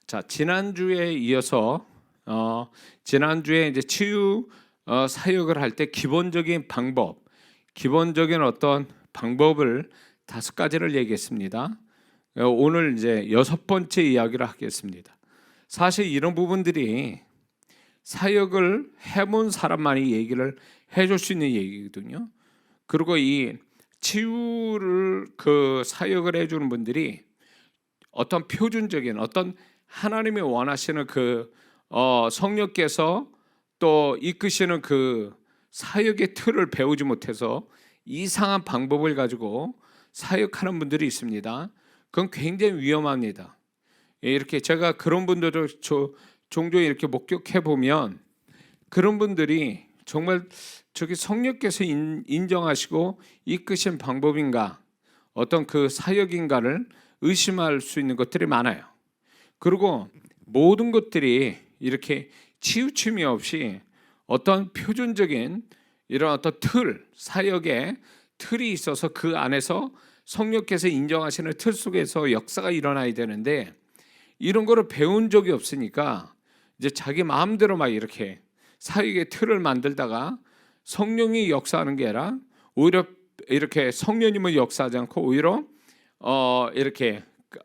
자, 지난주에 이어서 지난주에 이제 치유 사역을 할 때 기본적인 방법, 기본적인 어떤 방법을 5가지를 얘기했습니다. 오늘 이제 6번째 이야기를 하겠습니다. 사실 이런 부분들이 사역을 해본 사람만이 얘기를 해줄 수 있는 얘기거든요. 그리고 이 치유를 사역을 해주는 분들이 어떤 표준적인 어떤 하나님이 원하시는 성령께서 또 이끄시는 그 사역의 틀을 배우지 못해서 이상한 방법을 가지고 사역하는 분들이 있습니다. 그건 굉장히 위험합니다. 이렇게 제가 그런 분들을 종종 이렇게 목격해 보면 그런 분들이 정말 저기 성령께서 인정하시고 이끄신 방법인가, 어떤 그 사역인가를 의심할 수 있는 것들이 많아요. 그리고 모든 것들이 이렇게 치우침이 없이 어떤 표준적인 이런 어떤 사역의 틀이 있어서 그 안에서 성령께서 인정하시는 틀 속에서 역사가 일어나야 되는데, 이런 거를 배운 적이 없으니까 이제 자기 마음대로 막 이렇게 사역의 틀을 만들다가 성령이 역사하는 게 아니라 오히려 이렇게 성령님은 역사하지 않고 오히려 이렇게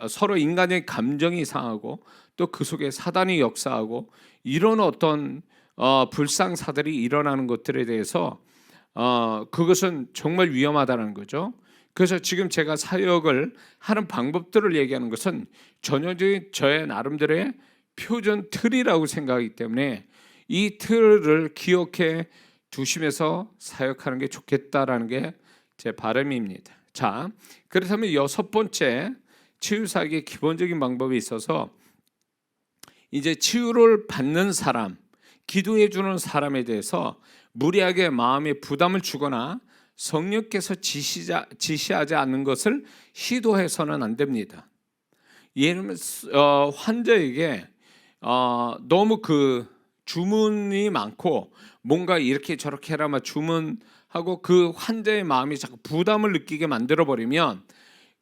서로 인간의 감정이 상하고 또 그 속에 사단이 역사하고 이런 어떤 불상사들이 일어나는 것들에 대해서 그것은 정말 위험하다는 거죠. 그래서 지금 제가 사역을 하는 방법들을 얘기하는 것은 전형적인 저의 나름대로의 표준 틀이라고 생각하기 때문에 이 틀을 기억해 두시면서 사역하는 게 좋겠다라는 게 제 바람입니다. 자, 그렇다면 6번째 치유사역의 기본적인 방법이 있어서 이제 치유를 받는 사람, 기도해 주는 사람에 대해서 무리하게 마음에 부담을 주거나 성령께서 지시하지 않는 것을 시도해서는 안 됩니다. 예를 들면 환자에게 너무 주문이 많고 뭔가 이렇게 저렇게 해라만 주문하고 그 환자의 마음이 자꾸 부담을 느끼게 만들어 버리면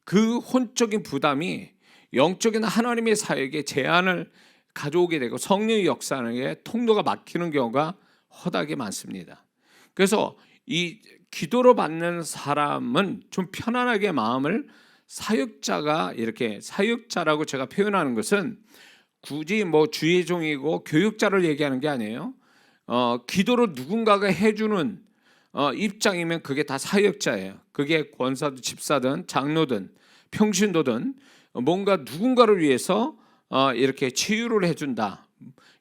그 혼적인 부담이 영적인 하나님의 사역에 제한을 가져오게 되고 성령의 역사하는 게 통로가 막히는 경우가 허다하게 많습니다. 그래서 이 기도로 받는 사람은 좀 편안하게 마음을 사역자가 이렇게 사역자라고 제가 표현하는 것은 굳이 뭐 주의 종이고 교육자를 얘기하는 게 아니에요. 기도를 누군가가 해주는 입장이면 그게 다 사역자예요. 그게 권사든 집사든 장로든 평신도든 뭔가 누군가를 위해서 이렇게 치유를 해준다,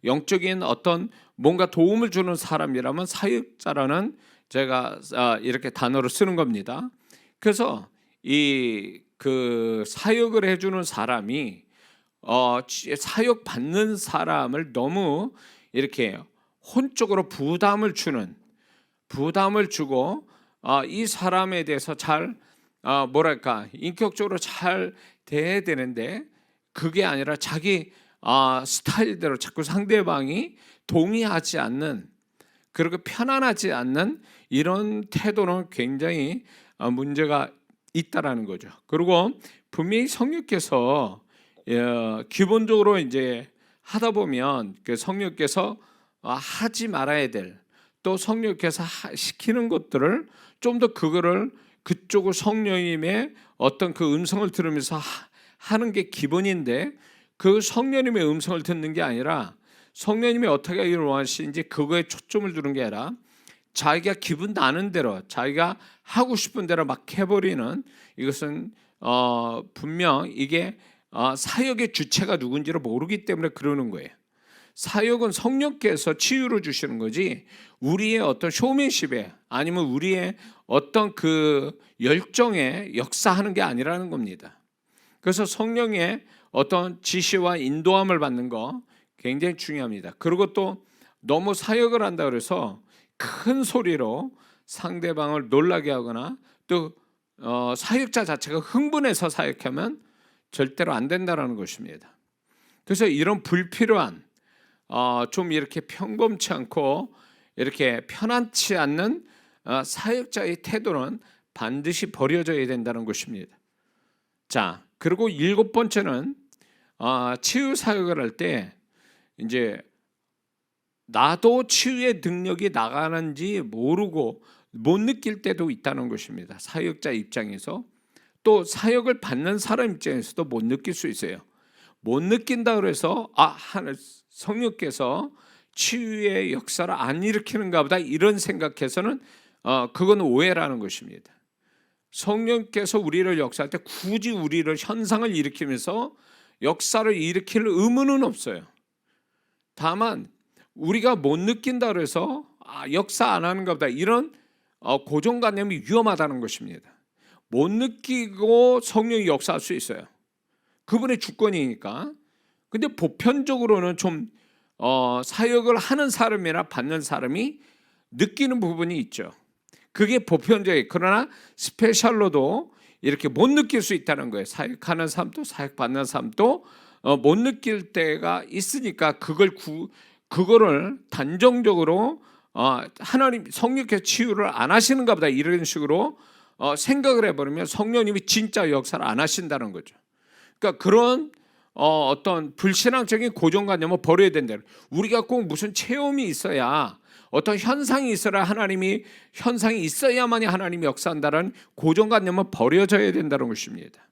영적인 어떤 뭔가 도움을 주는 사람이라면 사역자라는 제가 이렇게 단어를 쓰는 겁니다. 그래서 사역을 해주는 사람이 사역 받는 사람을 너무 이렇게 혼적으로 부담을 주고 이 사람에 대해서 잘 인격적으로 잘 대해야 되는데 그게 아니라 자기 스타일대로 자꾸 상대방이 동의하지 않는, 그리고 편안하지 않는 이런 태도는 굉장히 문제가 있다라는 거죠. 그리고 분명히 성령께서 기본적으로 이제 하다 보면 그 성령께서 하지 말아야 될, 또 성령께서 시키는 것들을 좀 더 그거를 그쪽을 성령님의 어떤 그 음성을 들으면서 하는 게 기본인데, 그 성령님의 음성을 듣는 게 아니라 성령님이 어떻게 하기를 원하시는지 그거에 초점을 두는 게 아니라 자기가 기분 나는 대로 자기가 하고 싶은 대로 막 해버리는, 이것은 분명 이게 사역의 주체가 누군지를 모르기 때문에 그러는 거예요. 사역은 성령께서 치유를 주시는 거지 우리의 어떤 쇼맨십에 아니면 우리의 어떤 그 열정에 역사하는 게 아니라는 겁니다. 그래서 성령의 어떤 지시와 인도함을 받는 거 굉장히 중요합니다. 그리고 또 너무 사역을 한다 그래서 큰 소리로 상대방을 놀라게 하거나 또 사역자 자체가 흥분해서 사역하면 절대로 안 된다는 것입니다. 그래서 이런 불필요한 좀 이렇게 평범치 않고 이렇게 편안치 않는 사역자의 태도는 반드시 버려져야 된다는 것입니다. 자, 그리고 7번째는 치유 사역을 할 때 이제 나도 치유의 능력이 나가는지 모르고 못 느낄 때도 있다는 것입니다. 사역자 입장에서, 또 사역을 받는 사람 입장에서도 못 느낄 수 있어요. 못 느낀다 그래서 성령께서 치유의 역사를 안 일으키는가 보다 이런 생각해서는 그건 오해라는 것입니다. 성령께서 우리를 역사할 때 굳이 우리를 현상을 일으키면서 역사를 일으킬 의무는 없어요. 다만 우리가 못 느낀다 그래서 역사 안 하는가 보다 이런 고정관념이 위험하다는 것입니다. 못 느끼고 성령이 역사할 수 있어요. 그분의 주권이니까. 근데 보편적으로는 좀 사역을 하는 사람이나 받는 사람이 느끼는 부분이 있죠. 그게 보편적이에요. 그러나 스페셜로도 이렇게 못 느낄 수 있다는 거예요. 사역하는 사람도 사역받는 사람도 못 느낄 때가 있으니까 그거를 단정적으로 하나님 성령께서 치유를 안 하시는가 보다 이런 식으로 생각을 해버리면 성령님이 진짜 역사를 안 하신다는 거죠. 그러니까 그런 어떤 불신앙적인 고정관념을 버려야 된다. 우리가 꼭 무슨 체험이 있어야, 어떤 현상이 있어야 현상이 있어야만이 하나님이 역사한다는 고정관념은 버려져야 된다는 것입니다.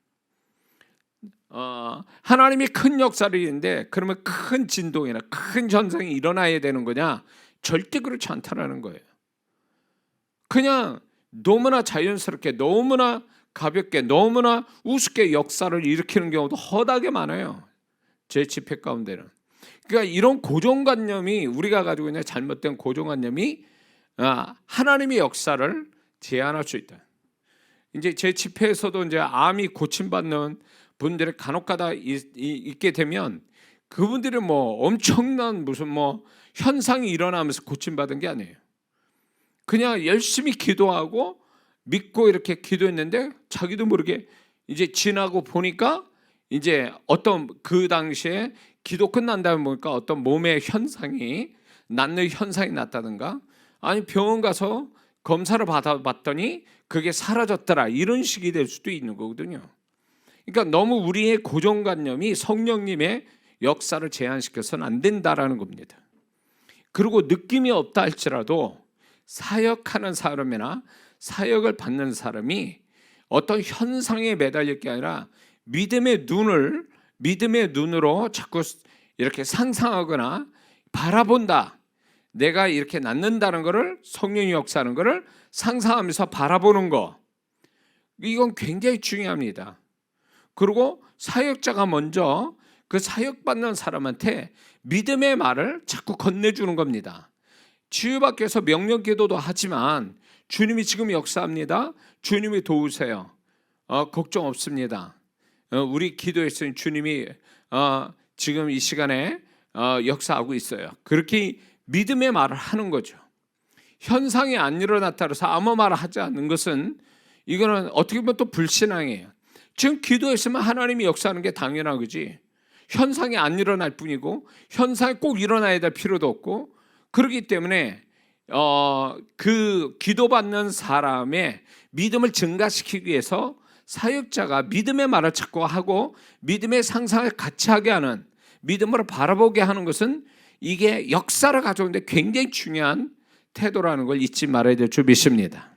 하나님이 큰 역사를 이루는데 그러면 큰 진동이나 큰 현상이 일어나야 되는 거냐? 절대 그렇지 않다라는 거예요. 그냥 너무나 자연스럽게, 너무나 가볍게, 너무나 우습게 역사를 일으키는 경우도 허다하게 많아요. 제 집회 가운데는. 그러니까 이런 고정관념이, 우리가 가지고 있는 잘못된 고정관념이 하나님의 역사를 제한할 수 있다. 이제 제 집회에서도 이제 암이 고침받는 분들이 간혹가다 있게 되면 그분들이 뭐 엄청난 무슨 뭐 현상이 일어나면서 고침받은 게 아니에요. 그냥 열심히 기도하고 믿고 이렇게 기도했는데 자기도 모르게 이제 지나고 보니까 이제 어떤 그 당시에 기도 끝난 다음에 보니까 어떤 몸의 현상이, 낫는 현상이 났다든가, 아니 병원 가서 검사를 받아봤더니 그게 사라졌더라, 이런 식이 될 수도 있는 거거든요. 그러니까 너무 우리의 고정관념이 성령님의 역사를 제한시켜서는 안 된다라는 겁니다. 그리고 느낌이 없다 할지라도 사역하는 사람이나 사역을 받는 사람이 어떤 현상에 매달릴 게 아니라 믿음의 눈으로 자꾸 이렇게 상상하거나 바라본다. 내가 이렇게 낫는다는 것을, 성령이 역사하는 것을 상상하면서 바라보는 거, 이건 굉장히 중요합니다. 그리고 사역자가 먼저 그 사역받는 사람한테 믿음의 말을 자꾸 건네주는 겁니다. 치유받기 위해서 명령 기도도 하지만 주님이 지금 역사합니다. 주님이 도우세요. 걱정 없습니다. 우리 기도했으니 주님이 지금 이 시간에 역사하고 있어요. 그렇게 믿음의 말을 하는 거죠. 현상이 안 일어났다 해서 아무 말을 하지 않는 것은, 이거는 어떻게 보면 또 불신앙이에요. 지금 기도했으면 하나님이 역사하는 게 당연한 거지, 현상이 안 일어날 뿐이고 현상이 꼭 일어나야 될 필요도 없고, 그렇기 때문에 그 기도받는 사람의 믿음을 증가시키기 위해서 사역자가 믿음의 말을 자꾸 하고 믿음의 상상을 같이 하게 하는, 믿음으로 바라보게 하는 것은 이게 역사를 가져오는데 굉장히 중요한 태도라는 걸 잊지 말아야 될 줄 믿습니다.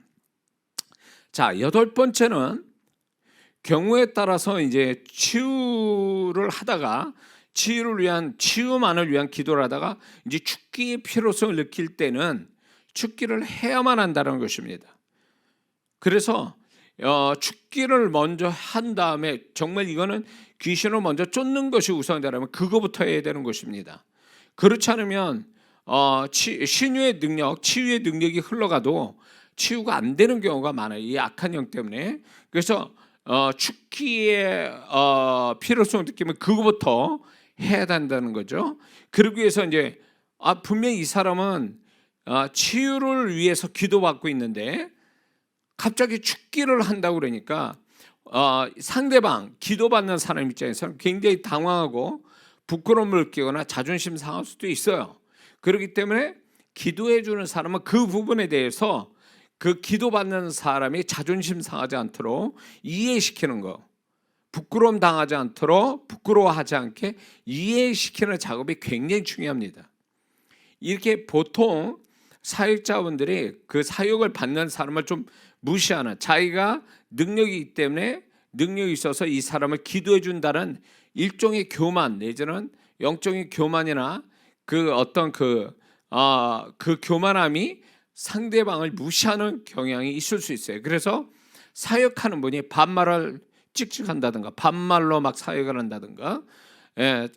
자, 8번째는 경우에 따라서 이제 치유를 하다가 치유만을 위한 기도를 하다가 이제 죽기의 필요성을 느낄 때는 죽기를 해야만 한다는 것입니다. 그래서 죽기를 먼저 한 다음에, 정말 이거는 귀신을 먼저 쫓는 것이 우선이라면 그거부터 해야 되는 것입니다. 그렇지 않으면 치유의 능력이 흘러가도 치유가 안 되는 경우가 많아요. 이 악한 영 때문에. 그래서 죽기의 필요성을 느끼면 그거부터 해야 된다는 거죠. 그러기 위해서 이제 분명히 이 사람은 치유를 위해서 기도받고 있는데 갑자기 죽기를 한다고 그러니까 상대방, 기도받는 사람 입장에서는 굉장히 당황하고 부끄러움을 느끼거나 자존심 상할 수도 있어요. 그렇기 때문에 기도해 주는 사람은 그 부분에 대해서 그 기도받는 사람이 자존심 상하지 않도록 이해시키는 거, 부끄러움 당하지 않도록 부끄러워하지 않게 이해시키는 작업이 굉장히 중요합니다. 이렇게 보통 사역자분들이 그 사역을 받는 사람을 좀 무시하는, 자기가 능력이 있기 때문에 능력이 있어서 이 사람을 기도해 준다는 일종의 교만 내지는 영적인 교만이나 그 어떤 그 교만함이 상대방을 무시하는 경향이 있을 수 있어요. 그래서 사역하는 분이 반말을 찍찍한다든가 반말로 막 사역을 한다든가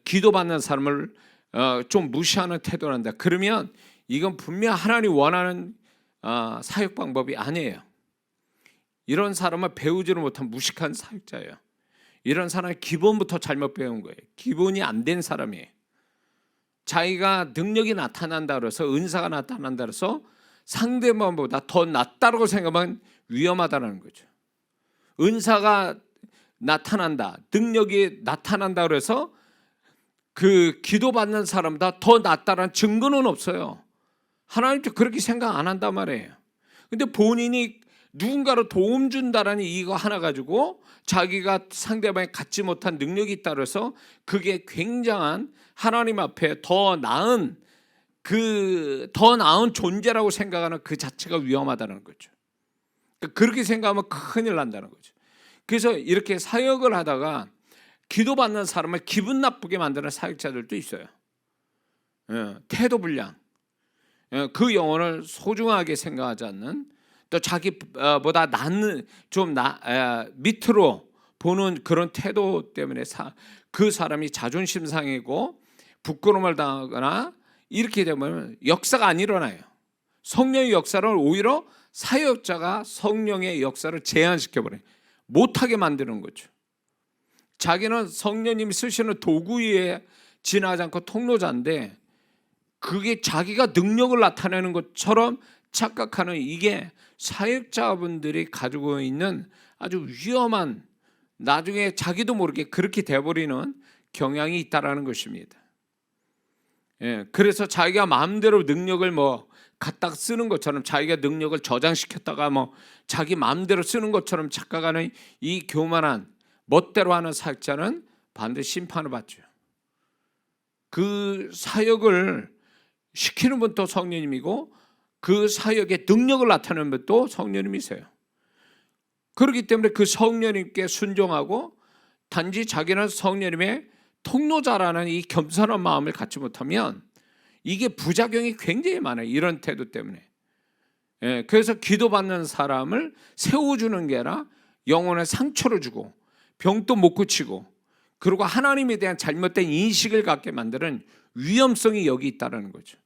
기도받는 사람을 좀 무시하는 태도를 한다. 그러면 이건 분명 하나님 원하는 사역 방법이 아니에요. 이런 사람은 배우지를 못한 무식한 사역자예요. 이런 사람은 기본부터 잘못 배운 거예요. 기본이 안 된 사람이에요. 자기가 능력이 나타난다 그래서, 은사가 나타난다 그래서 상대방보다 더 낫다고 생각하면 위험하다는 거죠. 은사가 나타난다, 능력이 나타난다 그래서 그 기도받는 사람보다 더 낫다는 증거는 없어요. 하나님도 그렇게 생각 안 한단 말이에요. 근데 본인이 누군가로 도움 준다라는 이거 하나 가지고 자기가 상대방이 갖지 못한 능력이 있다 그래서 그게 굉장한 하나님 앞에 더 나은 존재라고 생각하는 그 자체가 위험하다는 거죠. 그렇게 생각하면 큰일 난다는 거죠. 그래서 이렇게 사역을 하다가 기도받는 사람을 기분 나쁘게 만드는 사역자들도 있어요. 태도 불량, 그 영혼을 소중하게 생각하지 않는, 또 자기보다 밑으로 보는 그런 태도 때문에 그 사람이 자존심 상이고 부끄러움을 당하거나 이렇게 되면 역사가 안 일어나요. 성령의 역사를 오히려 사역자가 성령의 역사를 제한시켜버려요. 못하게 만드는 거죠. 자기는 성령님이 쓰시는 도구 위에 지나지 않고 통로자인데 그게 자기가 능력을 나타내는 것처럼 착각하는, 이게 사역자분들이 가지고 있는 아주 위험한, 나중에 자기도 모르게 그렇게 돼버리는 경향이 있다라는 것입니다. 그래서 자기가 마음대로 능력을 갖다 쓰는 것처럼, 자기가 능력을 저장시켰다가 자기 마음대로 쓰는 것처럼 착각하는 이 교만한 멋대로 하는 사역자는 반드시 심판을 받죠. 그 사역을 시키는 분도 성령님이고 그 사역의 능력을 나타내는 분도 성령님이세요. 그렇기 때문에 그 성령님께 순종하고 단지 자기는 성령님의 통로자라는 이 겸손한 마음을 갖지 못하면 이게 부작용이 굉장히 많아요. 이런 태도 때문에. 그래서 기도받는 사람을 세워주는 게 아니라 영혼에 상처를 주고 병도 못 고치고, 그리고 하나님에 대한 잘못된 인식을 갖게 만드는 위험성이 여기 있다는 거죠.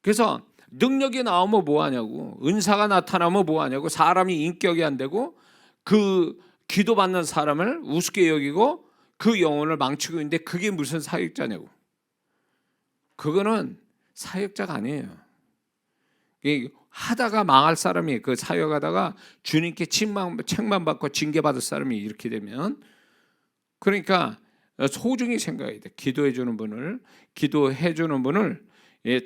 그래서 능력이 나오면 뭐하냐고, 은사가 나타나면 뭐하냐고, 사람이 인격이 안 되고 그 기도받는 사람을 우습게 여기고 그 영혼을 망치고 있는데 그게 무슨 사역자냐고. 그거는 사역자가 아니에요. 하다가 망할 사람이, 그 사역하다가 주님께 책만 받고 징계받을 사람이 이렇게 되면, 그러니까 소중히 생각해야 돼. 기도해 주는 분을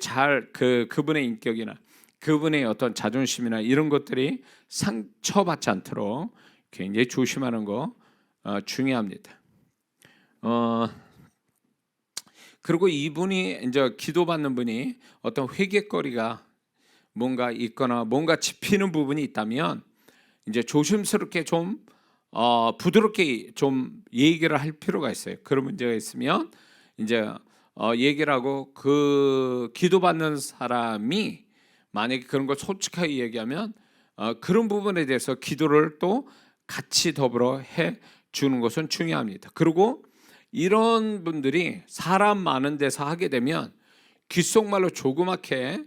잘 그분의 인격이나 그분의 어떤 자존심이나 이런 것들이 상처받지 않도록 굉장히 조심하는 거 중요합니다. 그리고 이분이 이제 기도받는 분이 어떤 회개거리가 뭔가 있거나 뭔가 짚히는 부분이 있다면 이제 조심스럽게 좀 부드럽게 좀 얘기를 할 필요가 있어요. 그런 문제가 있으면 이제 얘기를 하고, 그 기도받는 사람이 만약에 그런 걸 솔직하게 얘기하면 그런 부분에 대해서 기도를 또 같이 더불어 해 주는 것은 중요합니다. 그리고 이런 분들이 사람 많은 데서 하게 되면 귓속말로 조그맣게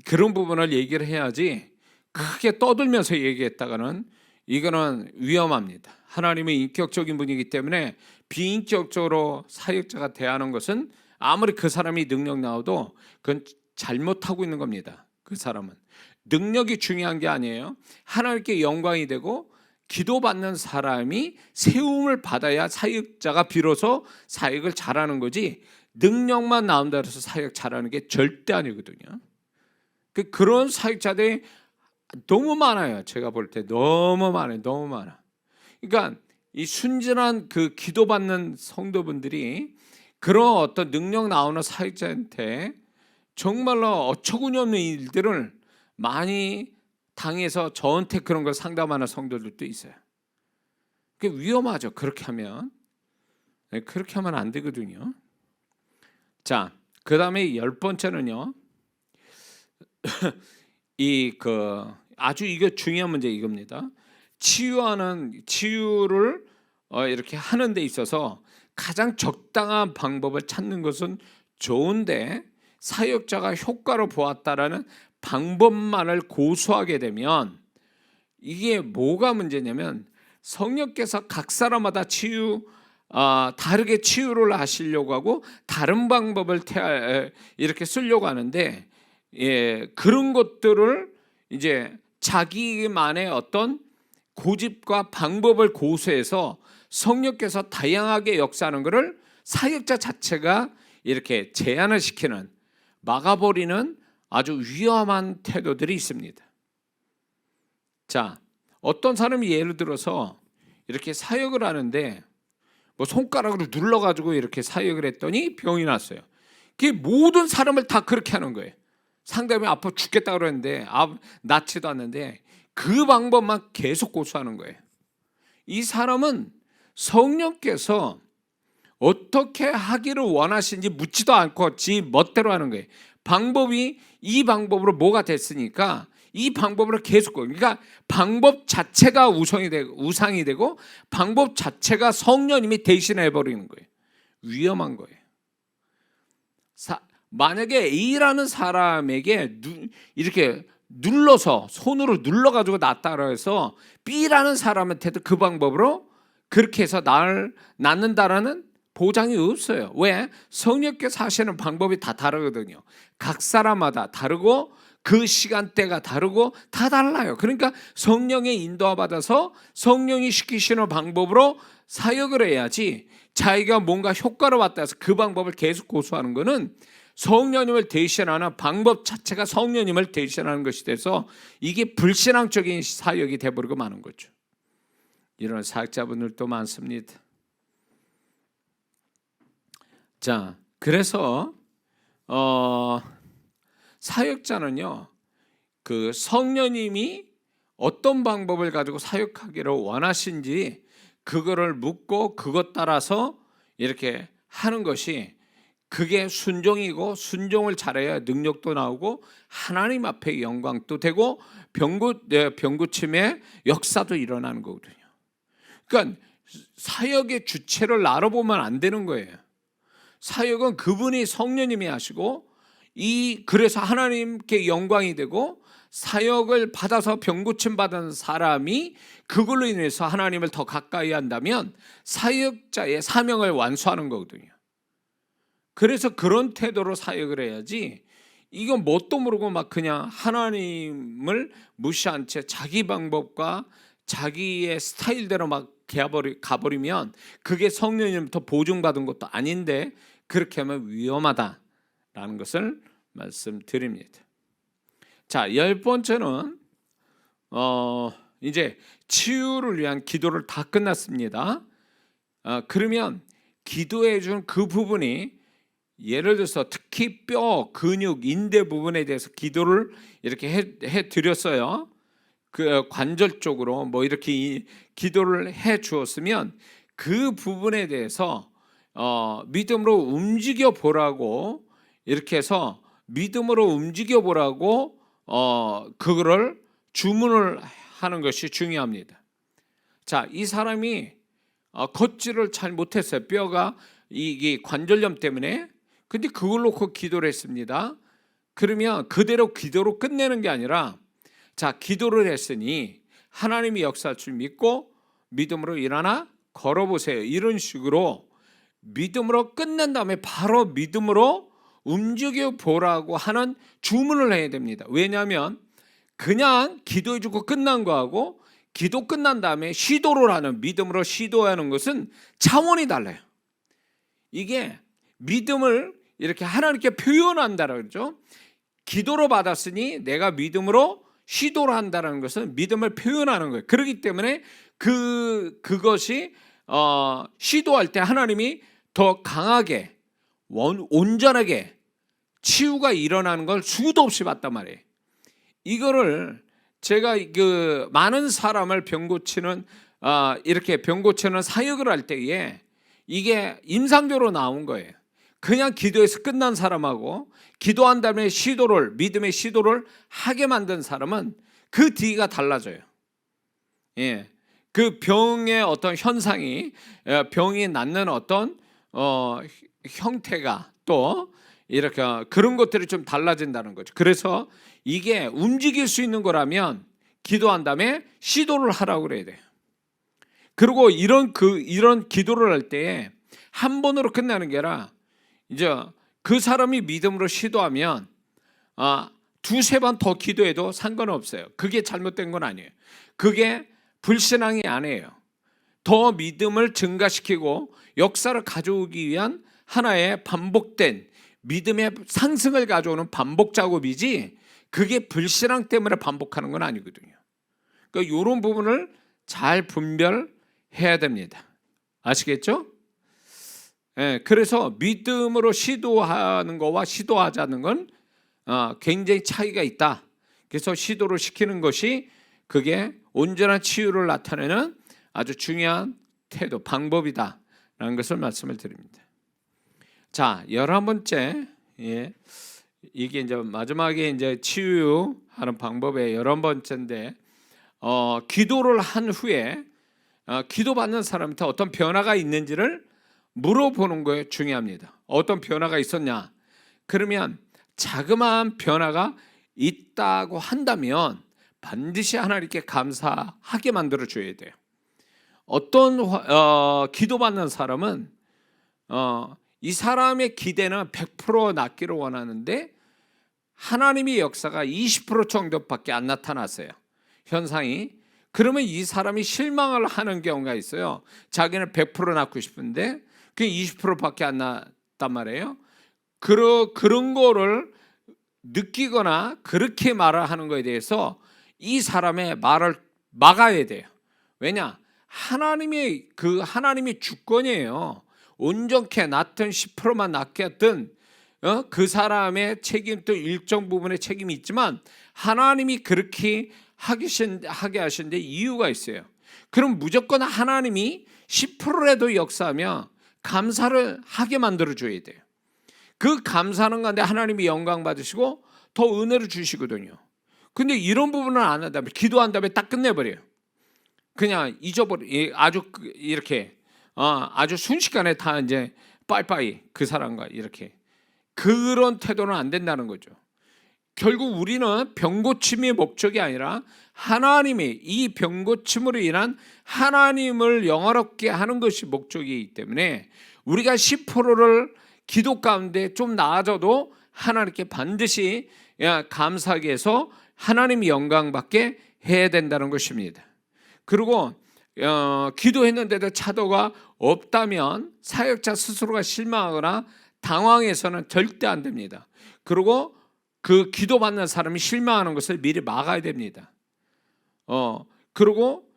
그런 부분을 얘기를 해야지, 크게 떠들면서 얘기했다가는 이거는 위험합니다. 하나님은 인격적인 분이기 때문에 비인격적으로 사역자가 대하는 것은 아무리 그 사람이 능력 나와도 그건 잘못하고 있는 겁니다. 그 사람은 능력이 중요한 게 아니에요. 하나님께 영광이 되고 기도받는 사람이 세움을 받아야 사역자가 비로소 사역을 잘하는 거지, 능력만 나온다 해서 사역 잘하는 게 절대 아니거든요. 그런 사역자들이 너무 많아요. 제가 볼 때 너무 많아요. 너무 많아. 그러니까 이 순진한 그 기도받는 성도분들이 그런 어떤 능력 나오는 사역자한테 정말로 어처구니 없는 일들을 많이 당해서 저한테 그런 걸 상담하는 성도들도 있어요. 그게 위험하죠. 그렇게 하면. 네, 그렇게 하면 안 되거든요. 자, 그 다음에 10번째는요. 아주 이거 중요한 문제 이겁니다. 치유를 이렇게 하는 데 있어서 가장 적당한 방법을 찾는 것은 좋은데 사역자가 효과로 보았다라는 방법만을 고수하게 되면 이게 뭐가 문제냐면 성령께서 각 사람마다 다르게 치유를 하시려고 하고 다른 방법을 이렇게 쓰려고 하는데 그런 것들을 이제 자기만의 어떤 고집과 방법을 고수해서 성령께서 다양하게 역사하는 것을 사역자 자체가 이렇게 제한을 시키는 막아버리는 아주 위험한 태도들이 있습니다. 자, 어떤 사람이 예를 들어서 이렇게 사역을 하는데 뭐 손가락으로 눌러가지고 이렇게 사역을 했더니 병이 났어요. 그게 모든 사람을 다 그렇게 하는 거예요. 상대방이 아파 죽겠다 그러는데 낫지도 않는데 그 방법만 계속 고수하는 거예요. 이 사람은 성령께서 어떻게 하기를 원하시는지 묻지도 않고 지 멋대로 하는 거예요. 이 방법으로 뭐가 됐으니까 이 방법으로 계속, 그러니까 방법 자체가 우상이 되고 방법 자체가 성령님이 대신해 버리는 거예요. 위험한 거예요. 만약에 A라는 사람에게 이렇게 눌러서 손으로 눌러가지고 낫다고 해서 B라는 사람한테도 그 방법으로 그렇게 해서 낫는다라는 보장이 없어요. 왜? 성령께서 하시는 방법이 다 다르거든요. 각 사람마다 다르고 그 시간대가 다르고 다 달라요. 그러니까 성령의 인도와 받아서 성령이 시키시는 방법으로 사역을 해야지 자기가 뭔가 효과를 왔다 해서 그 방법을 계속 고수하는 것은 성령님을 대신하는 방법 자체가 성령님을 대신하는 것이 돼서 이게 불신앙적인 사역이 돼버리고 마는 거죠. 이런 사역자분들도 많습니다. 자, 그래서 사역자는요, 그 성령님이 어떤 방법을 가지고 사역하기를 원하신지 그거를 묻고 그것 따라서 이렇게 하는 것이 그게 순종이고 순종을 잘해야 능력도 나오고 하나님 앞에 영광도 되고 병고침의 역사도 일어나는 거거든요. 그러니까 사역의 주체를 알아보면 안 되는 거예요. 사역은 그분이 성령님이 하시고 그래서 하나님께 영광이 되고 사역을 받아서 병고침 받은 사람이 그걸로 인해서 하나님을 더 가까이 한다면 사역자의 사명을 완수하는 거거든요. 그래서 그런 태도로 사역을 해야지 이건 뭣도 모르고 막 그냥 하나님을 무시한 채 자기 방법과 자기의 스타일대로 막 가버리면 그게 성령님부터 보증받은 것도 아닌데 그렇게 하면 위험하다라는 것을 말씀드립니다. 자, 10번째는 이제 치유를 위한 기도를 다 끝났습니다. 그러면 기도해 준 그 부분이 예를 들어서 특히 뼈, 근육, 인대 부분에 대해서 기도를 이렇게 해 드렸어요. 그 관절 쪽으로 뭐 이렇게 기도를 해 주었으면 그 부분에 대해서 믿음으로 움직여 보라고 이렇게 해서 믿음으로 움직여 보라고 그거를 주문을 하는 것이 중요합니다. 자, 이 사람이 걷지를 잘 못했어요. 뼈가 이게 관절염 때문에. 근데 그걸 놓고 기도를 했습니다. 그러면 그대로 기도로 끝내는 게 아니라 자, 기도를 했으니 하나님이 역사할 줄 믿고 믿음으로 일어나 걸어보세요. 이런 식으로 믿음으로 끝낸 다음에 바로 믿음으로 움직여 보라고 하는 주문을 해야 됩니다. 왜냐하면 그냥 기도해주고 끝난 거하고 기도 끝난 다음에 시도를 하는, 믿음으로 시도하는 것은 차원이 달라요. 이게 믿음을 이렇게 하나님께 표현한다라고 그러죠. 기도로 받았으니 내가 믿음으로 시도를 한다는 것은 믿음을 표현하는 거예요. 그렇기 때문에 그것이 시도할 때 하나님이 더 강하게 온전하게 치유가 일어나는 걸 수도 없이 봤단 말이에요. 이거를 제가 많은 사람을 병 고치는 이렇게 병 고치는 사역을 할 때에 이게 임상적으로 나온 거예요. 그냥 기도해서 끝난 사람하고 기도한 다음에 믿음의 시도를 하게 만든 사람은 그 뒤가 달라져요. 예. 그 병의 어떤 현상이, 병이 낫는 어떤 형태가 또 이렇게 그런 것들이 좀 달라진다는 거죠. 그래서 이게 움직일 수 있는 거라면 기도한 다음에 시도를 하라고 그래야 돼요. 그리고 이런 기도를 할 때 한 번으로 끝나는 게 아니라 이제 그 사람이 믿음으로 시도하면 두세 번 더 기도해도 상관없어요. 그게 잘못된 건 아니에요. 그게 불신앙이 아니에요. 더 믿음을 증가시키고 역사를 가져오기 위한 하나의 반복된 믿음의 상승을 가져오는 반복 작업이지, 그게 불신앙 때문에 반복하는 건 아니거든요. 그러니까 이런 부분을 잘 분별해야 됩니다. 아시겠죠? 예, 그래서 믿음으로 시도하는 거와 시도하지 않는 건 굉장히 차이가 있다. 그래서 시도를 시키는 것이 그게 온전한 치유를 나타내는 아주 중요한 태도, 방법이다라는 것을 말씀을 드립니다. 자, 11번째, 예, 이게 이제 마지막에 이제 치유하는 방법의 11번째인데, 기도를 한 후에 기도받는 사람한테 어떤 변화가 있는지를 물어보는 거에 중요합니다. 어떤 변화가 있었냐? 그러면 자그마한 변화가 있다고 한다면 반드시 하나님께 감사하게 만들어 줘야 돼요. 어떤 기도받는 사람은 이 사람의 기대는 100% 낫기를 원하는데 하나님의 역사가 20% 정도밖에 안 나타났어요. 현상이. 그러면 이 사람이 실망을 하는 경우가 있어요. 자기는 100% 낫고 싶은데 그게 20%밖에 안 났단 말이에요. 그런 거를 느끼거나 그렇게 말을 하는 거에 대해서 이 사람의 말을 막아야 돼요. 왜냐? 하나님이 주권이에요. 온전케 낫든 10%만 낫게 했든 그 사람의 책임도 일정 부분의 책임이 있지만 하나님이 그렇게 하게 하신 데 이유가 있어요. 그럼 무조건 하나님이 10%라도 역사하며 감사를 하게 만들어줘야 돼요. 그 감사하는 가운데 하나님이 영광 받으시고 더 은혜를 주시거든요. 근데 이런 부분을 안 한다면, 기도한 다음에 딱 끝내버려요. 그냥 아주 이렇게 아주 순식간에 다 이제 빠이빠이 그 사람과 이렇게, 그런 태도는 안 된다는 거죠. 결국 우리는 병고침이 목적이 아니라 하나님이 이 병고침으로 인한 하나님을 영화롭게 하는 것이 목적이기 때문에 우리가 10%를 기도 가운데 좀 나아져도 하나님께 반드시 감사하게 해서 하나님이 영광 받게 해야 된다는 것입니다. 그리고 기도했는데도 차도가 없다면 사역자 스스로가 실망하거나 당황해서는 절대 안 됩니다. 그리고 그 기도받는 사람이 실망하는 것을 미리 막아야 됩니다. 그리고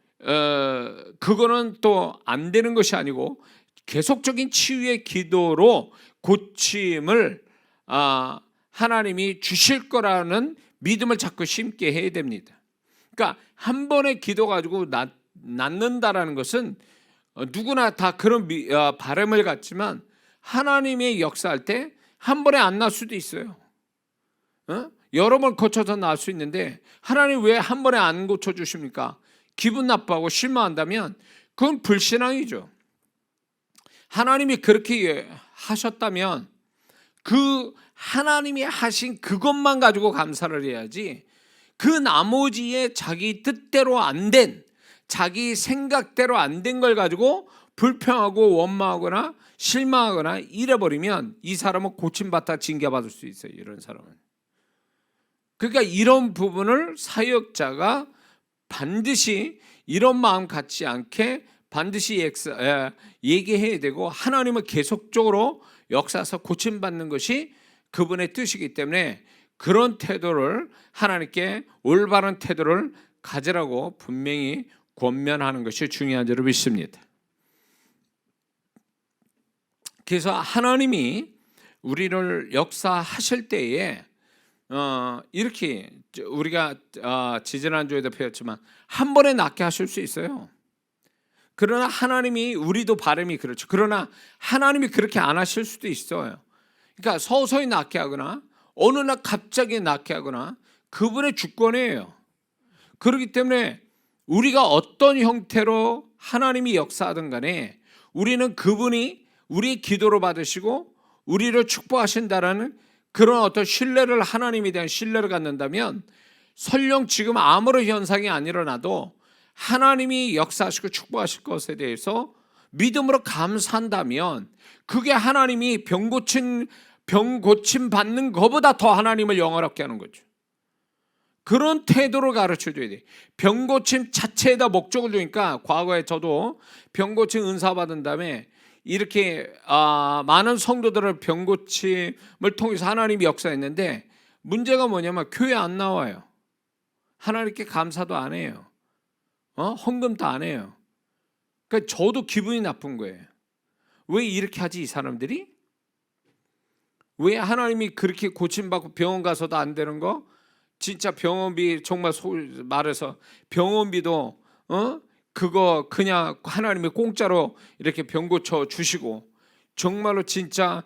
그거는 또 안 되는 것이 아니고 계속적인 치유의 기도로 고침을 하나님이 주실 거라는 믿음을 자꾸 심게 해야 됩니다. 그러니까 한 번의 기도 가지고 낫는다라는 것은 누구나 다 그런 바람을 갖지만 하나님의 역사할 때 한 번에 안 날 수도 있어요. 여러 번 거쳐서 나을 수 있는데 하나님 왜 한 번에 안 고쳐주십니까? 기분 나빠하고 실망한다면 그건 불신앙이죠. 하나님이 그렇게 하셨다면 그 하나님이 하신 그것만 가지고 감사를 해야지, 그 나머지에 자기 뜻대로 안 된, 자기 생각대로 안 된 걸 가지고 불평하고 원망하거나 실망하거나 이래버리면 이 사람은 고침받다 징계받을 수 있어요. 이런 사람은. 그러니까 이런 부분을 사역자가 반드시 이런 마음 갖지 않게 반드시 얘기해야 되고, 하나님은 계속적으로 역사에서 고침받는 것이 그분의 뜻이기 때문에 그런 태도를 하나님께 올바른 태도를 가지라고 분명히 권면하는 것이 중요한 줄로 믿습니다. 그래서 하나님이 우리를 역사하실 때에 이렇게 우리가 지지난주에도 배웠지만 한 번에 낫게 하실 수 있어요. 그러나 하나님이 우리도 바람이 그렇죠. 그러나 하나님이 그렇게 안 하실 수도 있어요. 그러니까 서서히 낫게 하거나 어느 날 갑자기 낫게 하거나 그분의 주권이에요. 그렇기 때문에 우리가 어떤 형태로 하나님이 역사하든 간에 우리는 그분이 우리의 기도로 받으시고 우리를 축복하신다라는 그런 어떤 신뢰를, 하나님에 대한 신뢰를 갖는다면 설령 지금 아무런 현상이 안 일어나도 하나님이 역사하시고 축복하실 것에 대해서 믿음으로 감사한다면 그게 하나님이 병 고침 받는 것보다 더 하나님을 영화롭게 하는 거죠. 그런 태도를 가르쳐줘야 돼. 병 고침 자체에다 목적을 두니까, 과거에 저도 병 고침 은사 받은 다음에 이렇게 많은 성도들을 병 고침을 통해서 하나님이 역사했는데, 문제가 뭐냐면 교회 안 나와요. 하나님께 감사도 안 해요. 헌금도 안 해요. 그러니까 저도 기분이 나쁜 거예요. 왜 이렇게 하지 이 사람들이? 왜 하나님이 그렇게 고침받고 병원 가서도 안 되는 거? 진짜 병원비, 정말 말해서 병원비도 그거 그냥 하나님이 공짜로 이렇게 병 고쳐 주시고, 정말로 진짜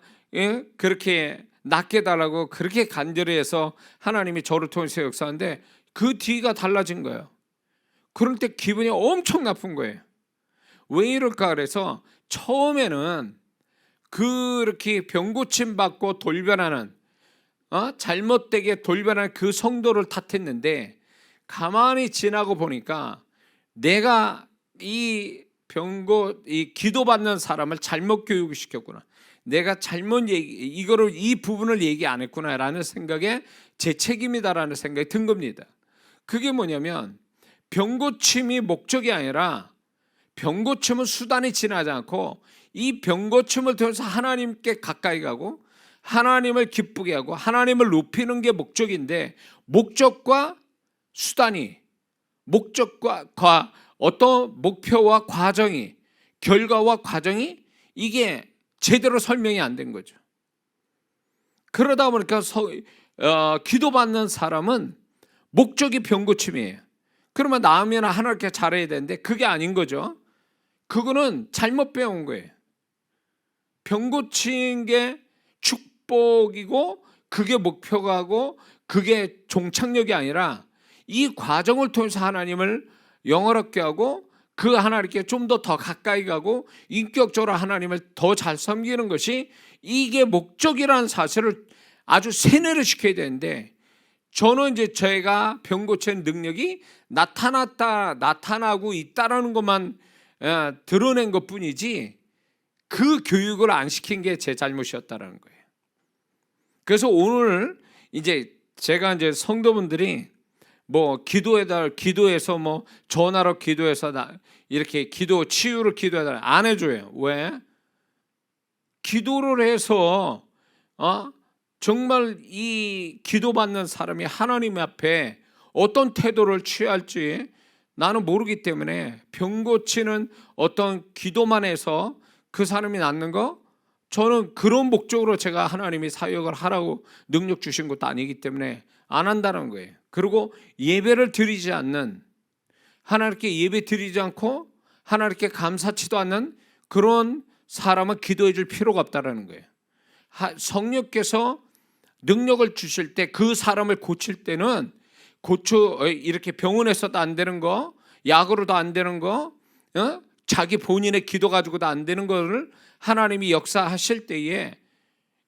그렇게 낫게 달라고 그렇게 간절히 해서 하나님이 저를 통해서 역사하는데 그 뒤가 달라진 거예요. 그럴 때 기분이 엄청 나쁜 거예요. 왜 이럴까? 그래서 처음에는 그렇게 병 고침 받고 돌변하는 잘못되게 돌변한 그 성도를 탓했는데, 가만히 지나고 보니까 내가 이 기도받는 사람을 잘못 교육시켰구나, 내가 잘못 이 부분을 얘기 안 했구나라는 생각에 제 책임이다라는 생각이 든 겁니다. 그게 뭐냐면 병 고침이 목적이 아니라 병 고침은 수단이 지나지 않고 이 병 고침을 통해서 하나님께 가까이 가고 하나님을 기쁘게 하고 하나님을 높이는 게 목적인데, 목적과 수단이, 목적과 어떤 목표와 과정이, 결과와 과정이 이게 제대로 설명이 안 된 거죠. 그러다 보니까 기도받는 사람은 목적이 병 고침이에요. 그러면 나으면 하나님께 잘해야 되는데 그게 아닌 거죠. 그거는 잘못 배운 거예요. 병 고친 게 축복이고 그게 목표가고 그게 종착역이 아니라 이 과정을 통해서 하나님을 영화롭게 하고 그 하나님께 좀 더 가까이 가고 인격적으로 하나님을 더 잘 섬기는 것이 이게 목적이라는 사실을 아주 세뇌를 시켜야 되는데, 저는 이제 제가 병 고치는 능력이 나타나고 있다라는 것만 드러낸 것뿐이지 그 교육을 안 시킨 게 제 잘못이었다라는 거예요. 그래서 오늘 이제 제가 이제 성도분들이 뭐 기도해서 뭐 전화로 기도해서 이렇게 치유를 기도해달라 안 해줘요. 왜? 기도를 해서 정말 이 기도받는 사람이 하나님 앞에 어떤 태도를 취할지 나는 모르기 때문에 병 고치는 어떤 기도만 해서 그 사람이 낫는 거, 저는 그런 목적으로 제가 하나님이 사역을 하라고 능력 주신 것도 아니기 때문에 안 한다는 거예요. 그리고 예배를 드리지 않는, 하나님께 예배 드리지 않고 하나님께 감사치도 않는 그런 사람은 기도해 줄 필요가 없다는 거예요. 성령께서 능력을 주실 때 그 사람을 고칠 때는 이렇게 병원에서도 안 되는 거, 약으로도 안 되는 거, 자기 본인의 기도 가지고도 안 되는 거를 하나님이 역사하실 때에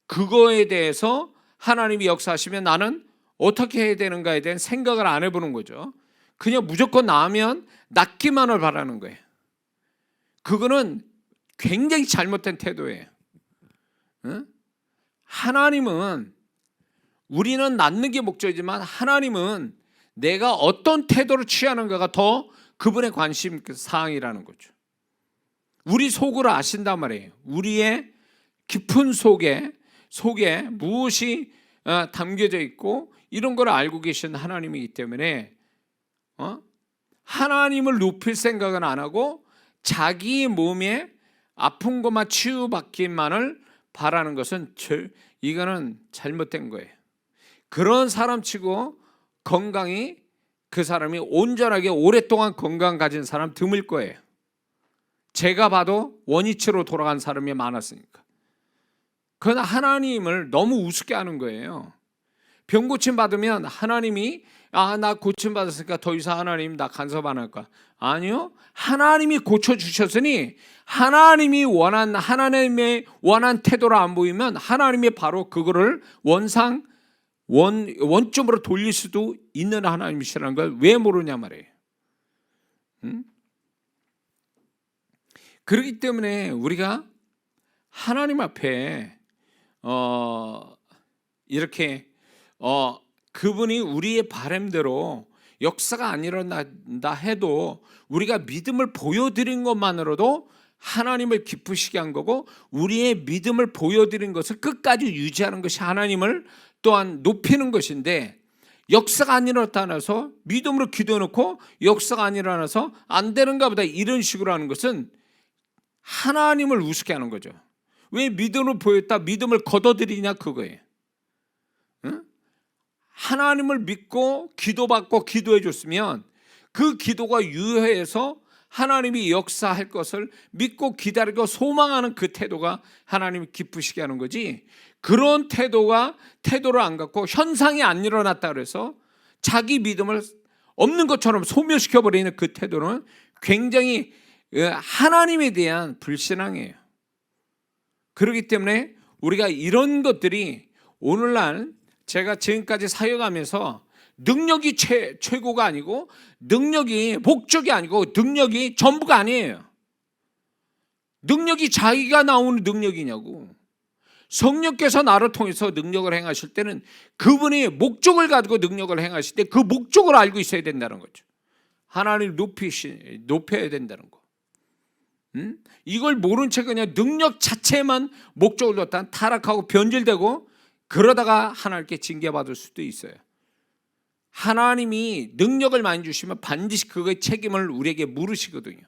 그거에 대해서 하나님이 역사하시면 나는 어떻게 해야 되는가에 대한 생각을 안 해보는 거죠. 그냥 무조건 나으면 낫기만을 바라는 거예요. 그거는 굉장히 잘못된 태도예요. 하나님은, 우리는 낫는 게 목적이지만 하나님은 내가 어떤 태도를 취하는가가 더 그분의 관심 사항이라는 거죠. 우리 속을 아신단 말이에요. 우리의 깊은 속에 무엇이 담겨져 있고 이런 걸 알고 계신 하나님이기 때문에 하나님을 높일 생각은 안 하고 자기 몸에 아픈 것만 치유받기만을 바라는 것은 이거는 잘못된 거예요. 그런 사람치고 건강이 그 사람이 온전하게 오랫동안 건강 가진 사람 드물 거예요. 제가 봐도 원위치로 돌아간 사람이 많았으니까. 그건 하나님을 너무 우습게 하는 거예요. 병 고침 받으면 하나님이 나 고침 받았으니까 더 이상 하나님 나 간섭 안 할까? 아니요. 하나님이 고쳐 주셨으니 하나님의 원한 태도를 안 보이면 하나님이 바로 그거를 원점으로 돌릴 수도 있는 하나님이시라는 걸 왜 모르냐 말이에요. 그렇기 때문에 우리가 하나님 앞에 이렇게 그분이 우리의 바람대로 역사가 안 일어난다 해도 우리가 믿음을 보여드린 것만으로도 하나님을 기쁘시게 한 거고, 우리의 믿음을 보여드린 것을 끝까지 유지하는 것이 하나님을 또한 높이는 것인데, 역사가 안 일어나서 믿음으로 기도해놓고 역사가 안 일어나서 안 되는가 보다 이런 식으로 하는 것은 하나님을 우습게 하는 거죠. 왜 믿음을 보였다 믿음을 걷어들이냐 그거예요. 응? 하나님을 믿고 기도받고 기도해 줬으면 그 기도가 유효해서 하나님이 역사할 것을 믿고 기다리고 소망하는 그 태도가 하나님이 기쁘시게 하는 거지, 그런 태도를 안 갖고 현상이 안 일어났다 그래서 자기 믿음을 없는 것처럼 소멸시켜버리는 그 태도는 굉장히 하나님에 대한 불신앙이에요. 그렇기 때문에 우리가 이런 것들이 오늘날 제가 지금까지 사역하면서 능력이 최고가 아니고 능력이 목적이 아니고 능력이 전부가 아니에요. 능력이 자기가 나오는 능력이냐고. 성령께서 나를 통해서 능력을 행하실 때는 그분이 목적을 가지고 능력을 행하실 때 그 목적을 알고 있어야 된다는 거죠. 하나님을 높여야 된다는 거. 이걸 모른 채 그냥 능력 자체만 목적을 뒀다 타락하고 변질되고 그러다가 하나님께 징계받을 수도 있어요. 하나님이 능력을 많이 주시면 반드시 그거의 책임을 우리에게 물으시거든요.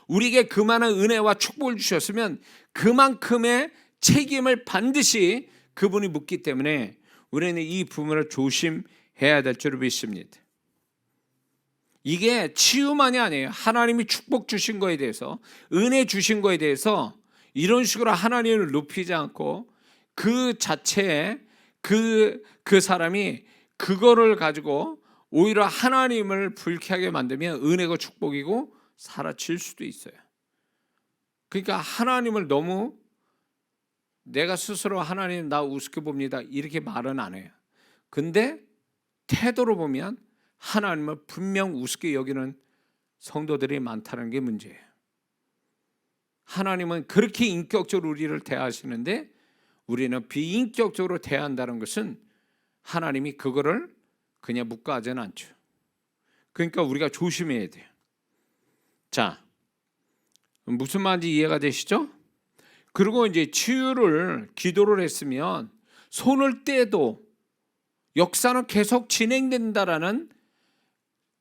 우리에게 그만한 은혜와 축복을 주셨으면 그만큼의 책임을 반드시 그분이 묻기 때문에 우리는 이 부분을 조심해야 될 줄 믿습니다. 이게 치유만이 아니에요. 하나님이 축복 주신 거에 대해서, 은혜 주신 거에 대해서 이런 식으로 하나님을 높이지 않고 그 자체에 그 사람이 그거를 가지고 오히려 하나님을 불쾌하게 만들면 은혜가 축복이고 사라질 수도 있어요. 그러니까 하나님을 너무 내가 스스로 하나님 나 우습게 봅니다 이렇게 말은 안 해요. 근데 태도로 보면 하나님을 분명 우습게 여기는 성도들이 많다는 게 문제예요. 하나님은 그렇게 인격적으로 우리를 대하시는데 우리는 비인격적으로 대한다는 것은 하나님이 그거를 그냥 묵과하지는 않죠. 그러니까 우리가 조심해야 돼요. 자, 무슨 말인지 이해가 되시죠? 그리고 이제 치유를 기도를 했으면 손을 떼도 역사는 계속 진행된다라는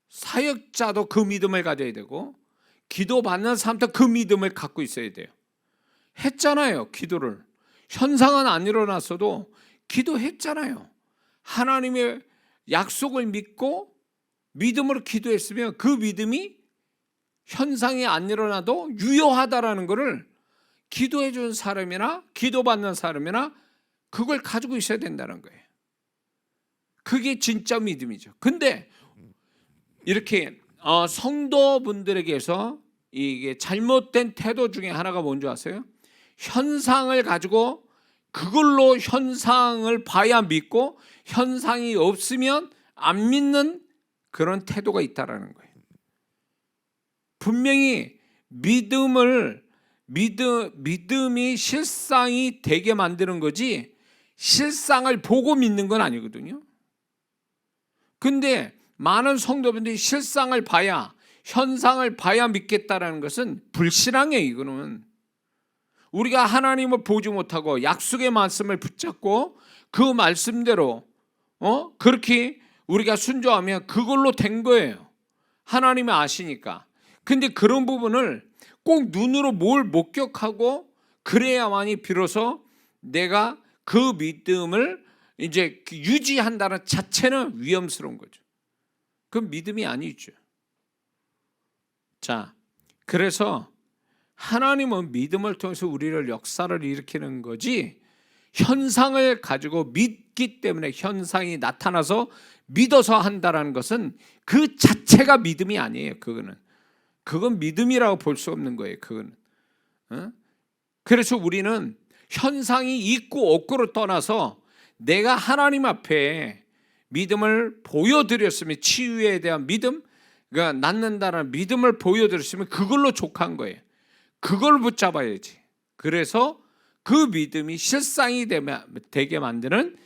사역자도 그 믿음을 가져야 되고 기도받는 사람도 그 믿음을 갖고 있어야 돼요. 했잖아요. 기도를. 현상은 안 일어났어도 기도했잖아요. 하나님의 약속을 믿고 믿음으로 기도했으면 그 믿음이 현상이 안 일어나도 유효하다라는 것을 기도해 준 사람이나 기도받는 사람이나 그걸 가지고 있어야 된다는 거예요. 그게 진짜 믿음이죠. 근데 이렇게 성도분들에게서 이게 잘못된 태도 중에 하나가 뭔지 아세요? 현상을 가지고 그걸로 현상을 봐야 믿고 현상이 없으면 안 믿는 그런 태도가 있다라는 거예요. 분명히 믿음이 실상이 되게 만드는 거지 실상을 보고 믿는 건 아니거든요. 근데 많은 성도분들이 실상을 봐야 현상을 봐야 믿겠다라는 것은 불신앙이에요. 이거는 우리가 하나님을 보지 못하고 약속의 말씀을 붙잡고 그 말씀대로 그렇게 우리가 순종하면 그걸로 된 거예요. 하나님이 아시니까. 근데 그런 부분을 꼭 눈으로 뭘 목격하고 그래야만이 비로소 내가 그 믿음을 이제 유지한다는 자체는 위험스러운 거죠. 그건 믿음이 아니죠. 자, 그래서 하나님은 믿음을 통해서 우리를 역사를 일으키는 거지, 현상을 가지고 믿기 때문에 현상이 나타나서 믿어서 한다는 것은 그 자체가 믿음이 아니에요. 그건 믿음이라고 볼 수 없는 거예요. 그거는. 그래서 우리는 현상이 있고 없고를 떠나서 내가 하나님 앞에 믿음을 보여드렸으면, 치유에 대한 믿음, 그러니까 낫는다는 믿음을 보여드렸으면 그걸로 족한 거예요. 그걸 붙잡아야지. 그래서 그 믿음이 실상이 되게 만드는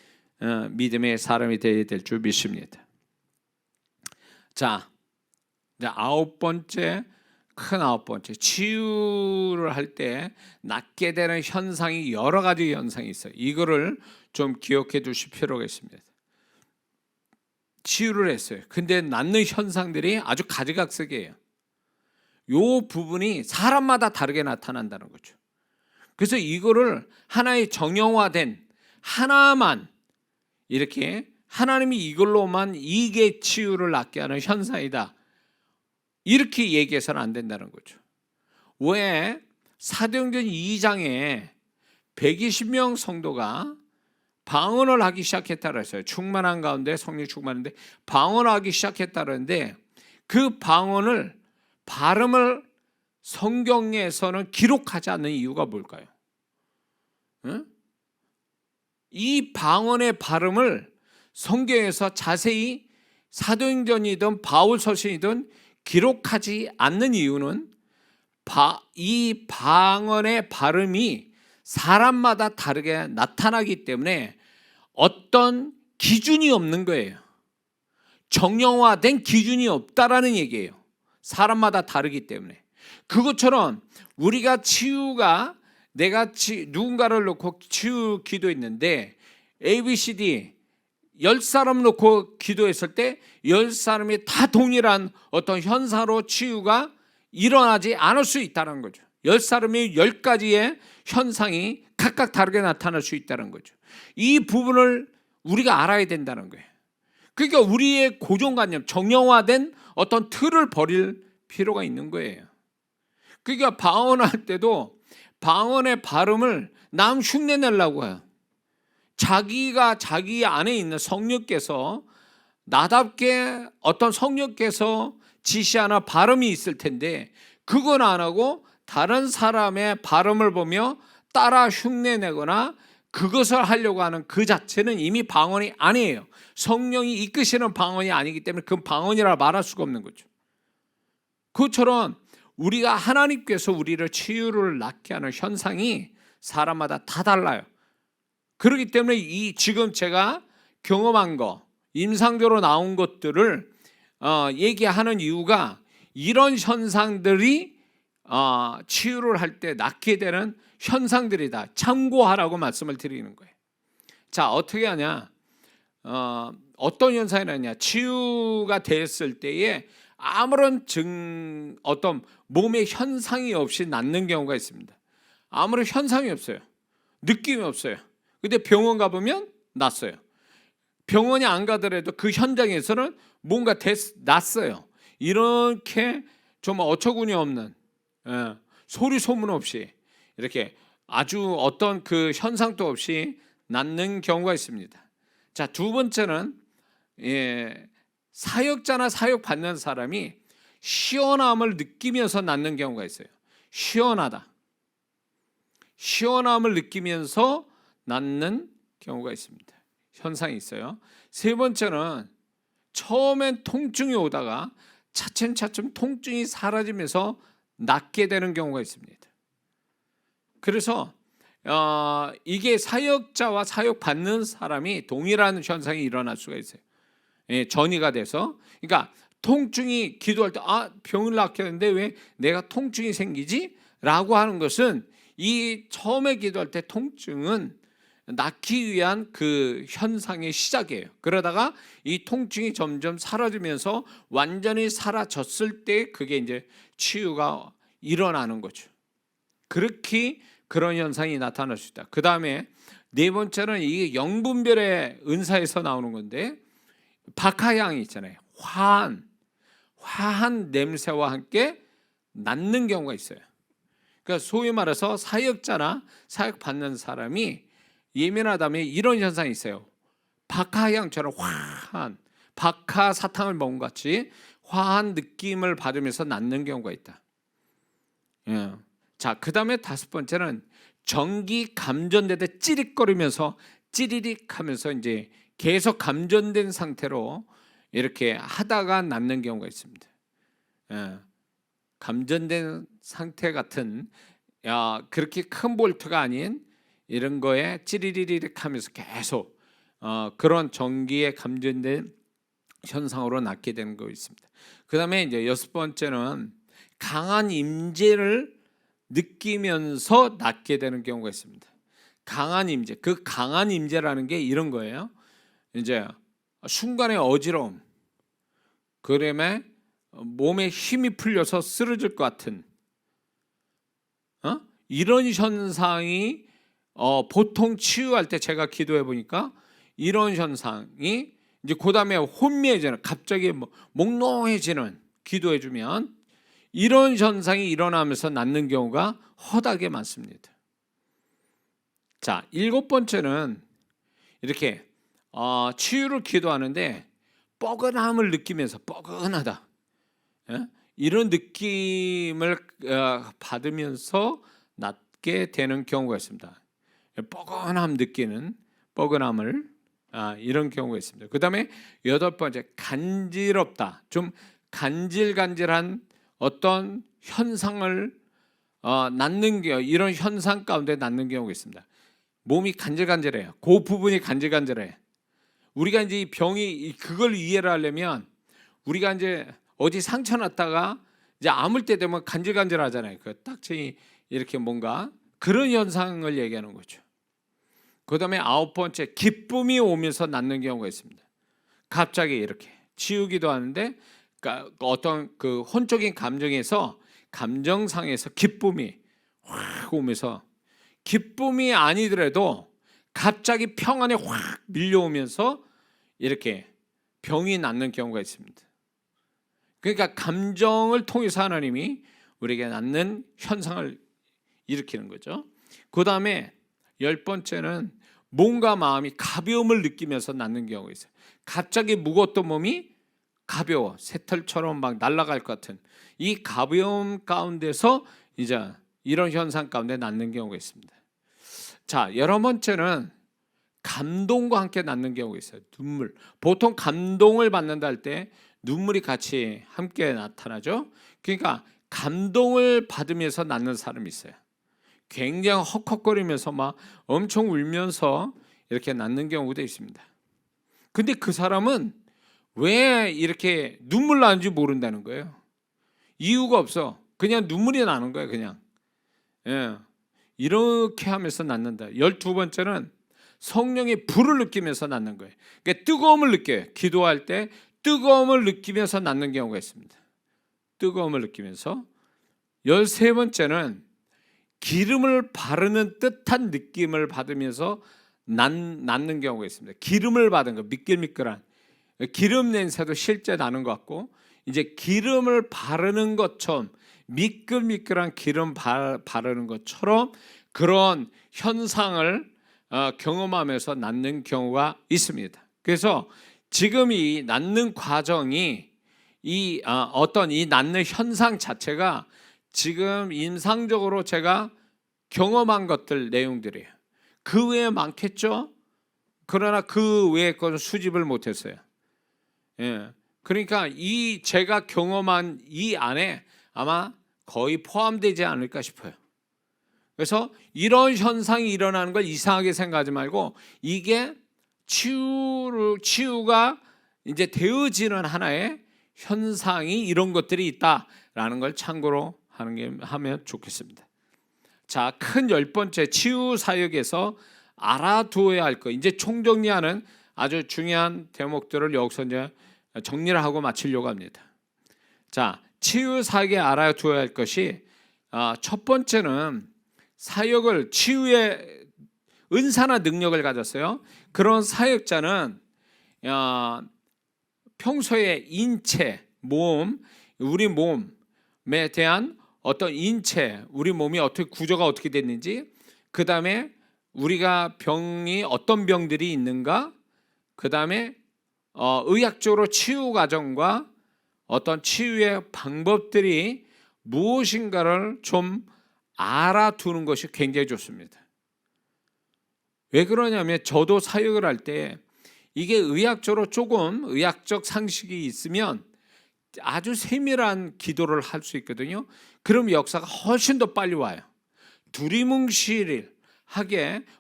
믿음의 사람이 되어야 될 줄 믿습니다. 자, 이제 큰 아홉 번째, 치유를 할 때 낫게 되는 현상이 여러 가지 현상이 있어요. 이거를 좀 기억해 두실 필요가 있습니다. 치유를 했어요. 근데 낫는 현상들이 아주 가지각색이에요. 요 부분이 사람마다 다르게 나타난다는 거죠. 그래서 이거를 하나의 정형화된 하나만, 이렇게 하나님이 이걸로만 이게 치유를 낫게 하는 현상이다, 이렇게 얘기해서는 안 된다는 거죠. 왜 사도행전 2장에 120명 성도가 방언을 하기 시작했다고 했어요. 충만한 가운데 성령 충만한데 방언하기 시작했다는데, 그 발음을 성경에서는 기록하지 않는 이유가 뭘까요? 이 방언의 발음을 성경에서 자세히 사도행전이든 바울 서신이든 기록하지 않는 이유는 이 방언의 발음이 사람마다 다르게 나타나기 때문에 어떤 기준이 없는 거예요. 정형화된 기준이 없다라는 얘기예요. 사람마다 다르기 때문에. 그것처럼 우리가 내가 누군가를 놓고 치유 기도했는데 ABCD 10사람 놓고 기도했을 때 10사람이 다 동일한 어떤 현상으로 치유가 일어나지 않을 수 있다는 거죠. 10사람이 10가지의 현상이 각각 다르게 나타날 수 있다는 거죠. 이 부분을 우리가 알아야 된다는 거예요. 그러니까 우리의 고정관념, 정형화된 어떤 틀을 버릴 필요가 있는 거예요. 그러니까 방언할 때도 방언의 발음을 남 흉내내려고 해요. 자기 안에 있는 성령께서, 나답게 어떤 성령께서 지시하는 발음이 있을 텐데 그건 안 하고 다른 사람의 발음을 보며 따라 흉내내거나 그것을 하려고 하는 그 자체는 이미 방언이 아니에요. 성령이 이끄시는 방언이 아니기 때문에 그건 방언이라 말할 수가 없는 거죠. 그것처럼 우리가 하나님께서 우리를 치유를 낫게 하는 현상이 사람마다 다 달라요. 그렇기 때문에 지금 제가 경험한 거, 임상적으로 나온 것들을 얘기하는 이유가 이런 현상들이 치유를 할 때 낫게 되는 현상들이다, 참고하라고 말씀을 드리는 거예요. 자, 어떻게 하냐? 어떤 현상이 나냐? 치유가 됐을 때에 아무런 어떤 몸의 현상이 없이 낫는 경우가 있습니다. 아무런 현상이 없어요. 느낌이 없어요. 근데 병원 가보면 낫어요. 병원이 안 가더라도 그 현장에서는 뭔가 낫어요. 이렇게 정말 어처구니 없는, 소리 소문 없이 이렇게 아주 어떤 그 현상도 없이 낫는 경우가 있습니다. 자, 두 번째는 사역자나 사역받는 사람이 시원함을 느끼면서 낫는 경우가 있어요. 시원함을 느끼면서 낫는 경우가 있습니다. 현상이 있어요. 세 번째는 처음엔 통증이 오다가 차츰차츰 통증이 사라지면서 낫게 되는 경우가 있습니다. 그래서 이게 사역자와 사역받는 사람이 동일한 현상이 일어날 수가 있어요. 전이가 돼서, 그러니까 통증이 기도할 때 병을 낫게 하는데 왜 내가 통증이 생기지? 라고 하는 것은 이 처음에 기도할 때 통증은 낫기 위한 그 현상의 시작이에요. 그러다가 이 통증이 점점 사라지면서 완전히 사라졌을 때 그게 이제 치유가 일어나는 거죠. 그렇게 그런 현상이 나타날 수 있다. 그 다음에 네 번째는 이게 영분별의 은사에서 나오는 건데, 박하향이 있잖아요. 화한 냄새와 함께 낫는 경우가 있어요. 그러니까 소위 말해서 사역자나 사역 받는 사람이 예민하다면 이런 현상이 있어요. 박하향처럼 화한, 박하 사탕을 먹은 것 같이 화한 느낌을 받으면서 낫는 경우가 있다. 예. 자, 그 다음에 다섯 번째는 전기 감전되듯 찌릿거리면서 찌리릭 하면서 이제 계속 감전된 상태로 이렇게 하다가 낫는 경우가 있습니다. 예. 감전된 상태 같은, 그렇게 큰 볼트가 아닌 이런 거에 찌리리릭 하면서 계속 그런 전기에 감전된 현상으로 낫게 되는 거 있습니다. 그 다음에 이제 여섯 번째는 강한 임재를 느끼면서 낫게 되는 경우가 있습니다. 강한 임재, 그 강한 임재라는 게 이런 거예요. 이제 순간의 어지러움, 그다음에 몸에 힘이 풀려서 쓰러질 것 같은 이런 현상이 보통 치유할 때 제가 기도해 보니까 이런 현상이 이제 그 다음에 혼미해지는, 갑자기 몽롱해지는, 기도해 주면 이런 현상이 일어나면서 낫는 경우가 허다하게 많습니다. 자, 일곱 번째는 이렇게 치유를 기도하는데 뻐근함을 느끼면서 뻐근하다, 이런 느낌을 받으면서 낫게 되는 경우가 있습니다. 뻐근함 느끼는, 뻐근함을 이런 경우가 있습니다. 그 다음에 여덟 번째, 간지럽다, 좀 간질간질한 어떤 현상을 낫는 경우, 이런 현상 가운데 낫는 경우가 있습니다. 몸이 간질간질해요. 그 부분이 간질간질해. 우리가 이제 이 병이 그걸 이해를 하려면 우리가 이제 어디 상처 났다가 이제 아물 때 되면 간질간질하잖아요. 그 딱지 이렇게 뭔가 그런 현상을 얘기하는 거죠. 그다음에 아홉 번째, 기쁨이 오면서 낫는 경우가 있습니다. 갑자기 이렇게 치우기도 하는데, 그러니까 어떤 그 혼적인 감정에서, 감정상에서 기쁨이 확 오면서, 기쁨이 아니더라도 갑자기 평안이 확 밀려오면서 이렇게 병이 낫는 경우가 있습니다. 그러니까 감정을 통해서 하나님이 우리에게 낫는 현상을 일으키는 거죠. 그 다음에 열 번째는 몸과 마음이 가벼움을 느끼면서 낫는 경우가 있어요. 갑자기 무거웠던 몸이 가벼워, 새털처럼 막 날아갈 것 같은 이 가벼움 가운데서 이제 이런 현상 가운데 낫는 경우가 있습니다. 자, 여러 번째는 감동과 함께 낫는 경우가 있어요. 눈물. 보통 감동을 받는다 할 때 눈물이 같이 함께 나타나죠. 그러니까 감동을 받으면서 낫는 사람이 있어요. 굉장히 헉헉거리면서 막 엄청 울면서 이렇게 낫는 경우도 있습니다. 근데 그 사람은 왜 이렇게 눈물 나는지 모른다는 거예요. 이유가 없어. 그냥 눈물이 나는 거예요. 그냥. 이렇게 하면서 낫는다. 12번째는 성령의 불을 느끼면서 낫는 거예요. 그러니까 뜨거움을 느껴요. 기도할 때 뜨거움을 느끼면서 낫는 경우가 있습니다. 뜨거움을 느끼면서. 13번째는 기름을 바르는 듯한 느낌을 받으면서 낫는 경우가 있습니다. 기름을 받은 거, 미끌미끌한 기름 냄새도 실제 나는 것 같고, 이제 기름을 바르는 것처럼, 미끌미끌한 기름 바르는 것처럼 그런 현상을 경험하면서 낫는 경우가 있습니다. 그래서 지금 이 낫는 과정이 어떤 이 낫는 현상 자체가 지금 임상적으로 제가 경험한 것들 내용들이에요. 그 외에 많겠죠. 그러나 그 외의 것은 수집을 못했어요. 그러니까 이 제가 경험한 이 안에 아마 거의 포함되지 않을까 싶어요. 그래서 이런 현상이 일어나는 걸 이상하게 생각하지 말고, 이게 치유가 이제 되어지는 하나의 현상이 이런 것들이 있다라는 걸 참고로 하면 좋겠습니다. 자, 큰 10번째 치유 사역에서 알아두어야 할 것. 이제 총정리하는 아주 중요한 대목들을 여기서 이제 정리를 하고 마치려고 합니다. 자, 치유 사역에 알아두어야 할 것이 첫 번째는 사역을 치유의 은사나 능력을 가졌어요. 그런 사역자는 평소에 인체, 몸, 우리 몸에 대한 어떤 인체, 우리 몸이 어떻게 구조가 어떻게 됐는지, 그 다음에 우리가 병이 어떤 병들이 있는가, 그 다음에 의학적으로 치유 과정과 어떤 치유의 방법들이 무엇인가를 좀 알아두는 것이 굉장히 좋습니다. 왜 그러냐면 저도 사역을 할 때 이게 의학적으로 조금 의학적 상식이 있으면 아주 세밀한 기도를 할 수 있거든요. 그럼 역사가 훨씬 더 빨리 와요. 두리뭉실하게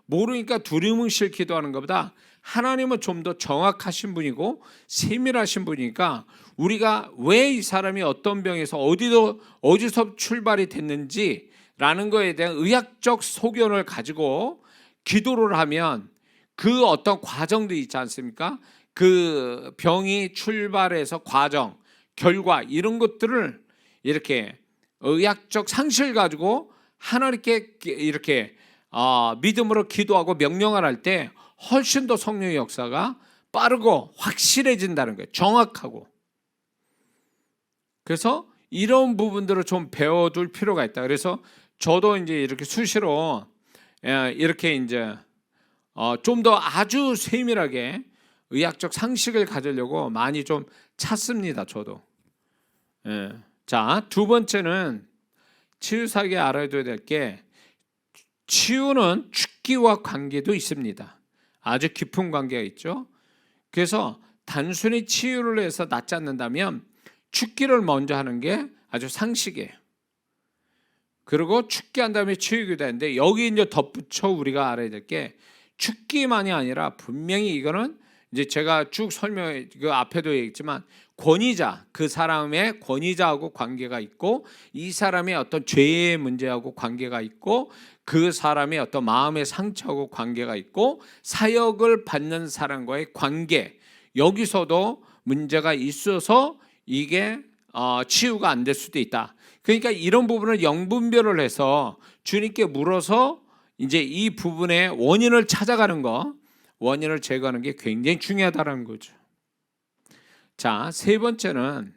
모르니까 두리뭉실 기도하는 것보다 하나님은 좀 더 정확하신 분이고 세밀하신 분이니까 우리가 왜 이 사람이 어떤 병에서 어디서 출발이 됐는지라는 거에 대한 의학적 소견을 가지고 기도를 하면 그 어떤 과정도 있지 않습니까? 그 병이 출발해서 과정, 결과 이런 것들을 이렇게 의학적 상식을 가지고 하나님께 이렇게 믿음으로 기도하고 명령을 할 때 훨씬 더 성령의 역사가 빠르고 확실해진다는 거예요. 정확하고. 그래서 이런 부분들을 좀 배워둘 필요가 있다. 그래서 저도 이제 이렇게 수시로 이렇게 이제 좀 더 아주 세밀하게 의학적 상식을 가지려고 많이 좀 찾습니다. 저도. 자, 두 번째는 치유사역에 알아둬야 될 게 치유는 죽기와 관계도 있습니다. 아주 깊은 관계가 있죠. 그래서 단순히 치유를 해서 낫지 않는다면 죽기를 먼저 하는 게 아주 상식이에요. 그리고 죽게 한 다음에 치유기도 하는데 여기 이제 덧붙여 우리가 알아야 될 게 죽기만이 아니라 분명히 이거는 이제 제가 쭉 그 앞에도 얘기했지만 권위자, 그 사람의 권위자하고 관계가 있고 이 사람의 어떤 죄의 문제하고 관계가 있고 그 사람의 어떤 마음의 상처하고 관계가 있고 사역을 받는 사람과의 관계, 여기서도 문제가 있어서 이게 치유가 안 될 수도 있다. 그러니까 이런 부분을 영분별을 해서 주님께 물어서 이제 이 부분의 원인을 찾아가는 거, 원인을 제거하는 게 굉장히 중요하다는 거죠. 자, 세 번째는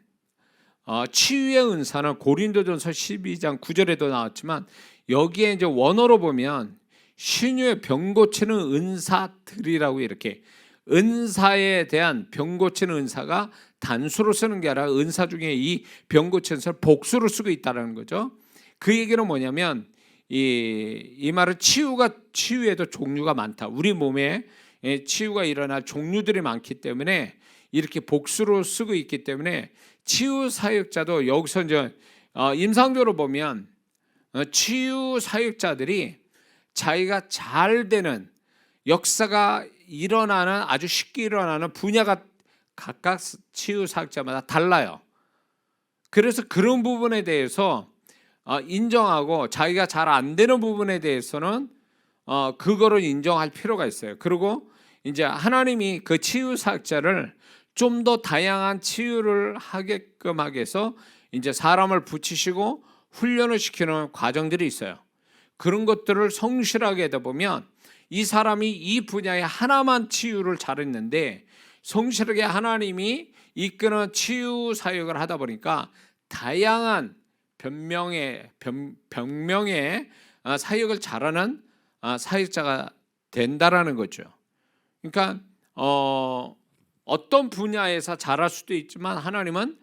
치유의 은사는 고린도전서 12장 9절에도 나왔지만 여기에 이제 원어로 보면 신유의 병 고치는 은사들이라고 이렇게 은사에 대한 병 고치는 은사가 단수로 쓰는 게 아니라 은사 중에 이 병 고치는 은사를 복수로 쓰고 있다는 거죠. 그 얘기는 뭐냐면 이 말은 치유에도 종류가 많다. 우리 몸에 치유가 일어날 종류들이 많기 때문에 이렇게 복수로 쓰고 있기 때문에 치유 사역자도 여기서 이제 임상적으로 보면 치유 사역자들이 자기가 잘 되는 역사가 일어나는 아주 쉽게 일어나는 분야가 각각 치유 사역자마다 달라요. 그래서 그런 부분에 대해서 인정하고 자기가 잘 안 되는 부분에 대해서는 그거를 인정할 필요가 있어요. 그리고 이제 하나님이 그 치유 사역자를 좀 더 다양한 치유를 하게끔 하기 위해서 이제 사람을 붙이시고 훈련을 시키는 과정들이 있어요. 그런 것들을 성실하게 하다 보면 이 사람이 이 분야에 하나만 치유를 잘했는데 성실하게 하나님이 이끄는 치유 사역을 하다 보니까 다양한 병명의 사역을 잘하는 사역자가 된다라는 거죠. 그러니까 어떤 분야에서 잘할 수도 있지만 하나님은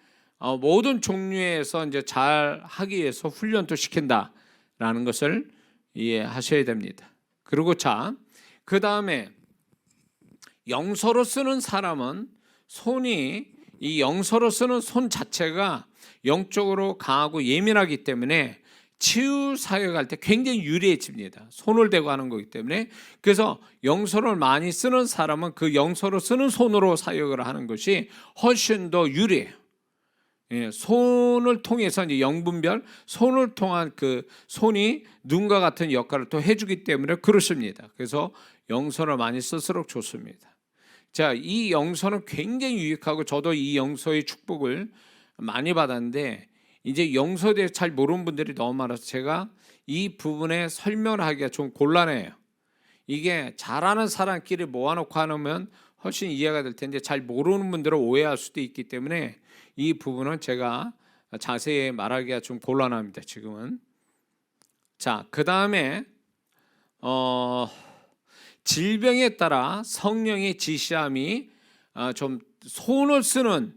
모든 종류에서 이제 잘하기 위해서 훈련도 시킨다라는 것을 이해하셔야 됩니다. 그리고 그 다음에 영서로 쓰는 사람은 이 영서로 쓰는 손 자체가 영적으로 강하고 예민하기 때문에 치유 사역할 때 굉장히 유리해집니다. 손을 대고 하는 거기 때문에. 그래서 영서를 많이 쓰는 사람은 그 영서로 쓰는 손으로 사역을 하는 것이 훨씬 더 유리해요. 예, 손을 통해서 이제 영분별, 손을 통한 그 손이 눈과 같은 역할을 또 해주기 때문에 그렇습니다. 그래서 영서를 많이 쓸수록 좋습니다. 자, 이 영서는 굉장히 유익하고 저도 이 영서의 축복을 많이 받았는데 이제 영서에 대해서 잘 모르는 분들이 너무 많아서 제가 이 부분에 설명을 하기가 좀 곤란해요. 이게 잘하는 사람끼리 모아놓고 하면 훨씬 이해가 될 텐데 잘 모르는 분들은 오해할 수도 있기 때문에 이 부분은 제가 자세히 말하기가 좀 곤란합니다. 지금은. 자, 그 다음에 질병에 따라 성령의 지시함이 좀 손을 쓰는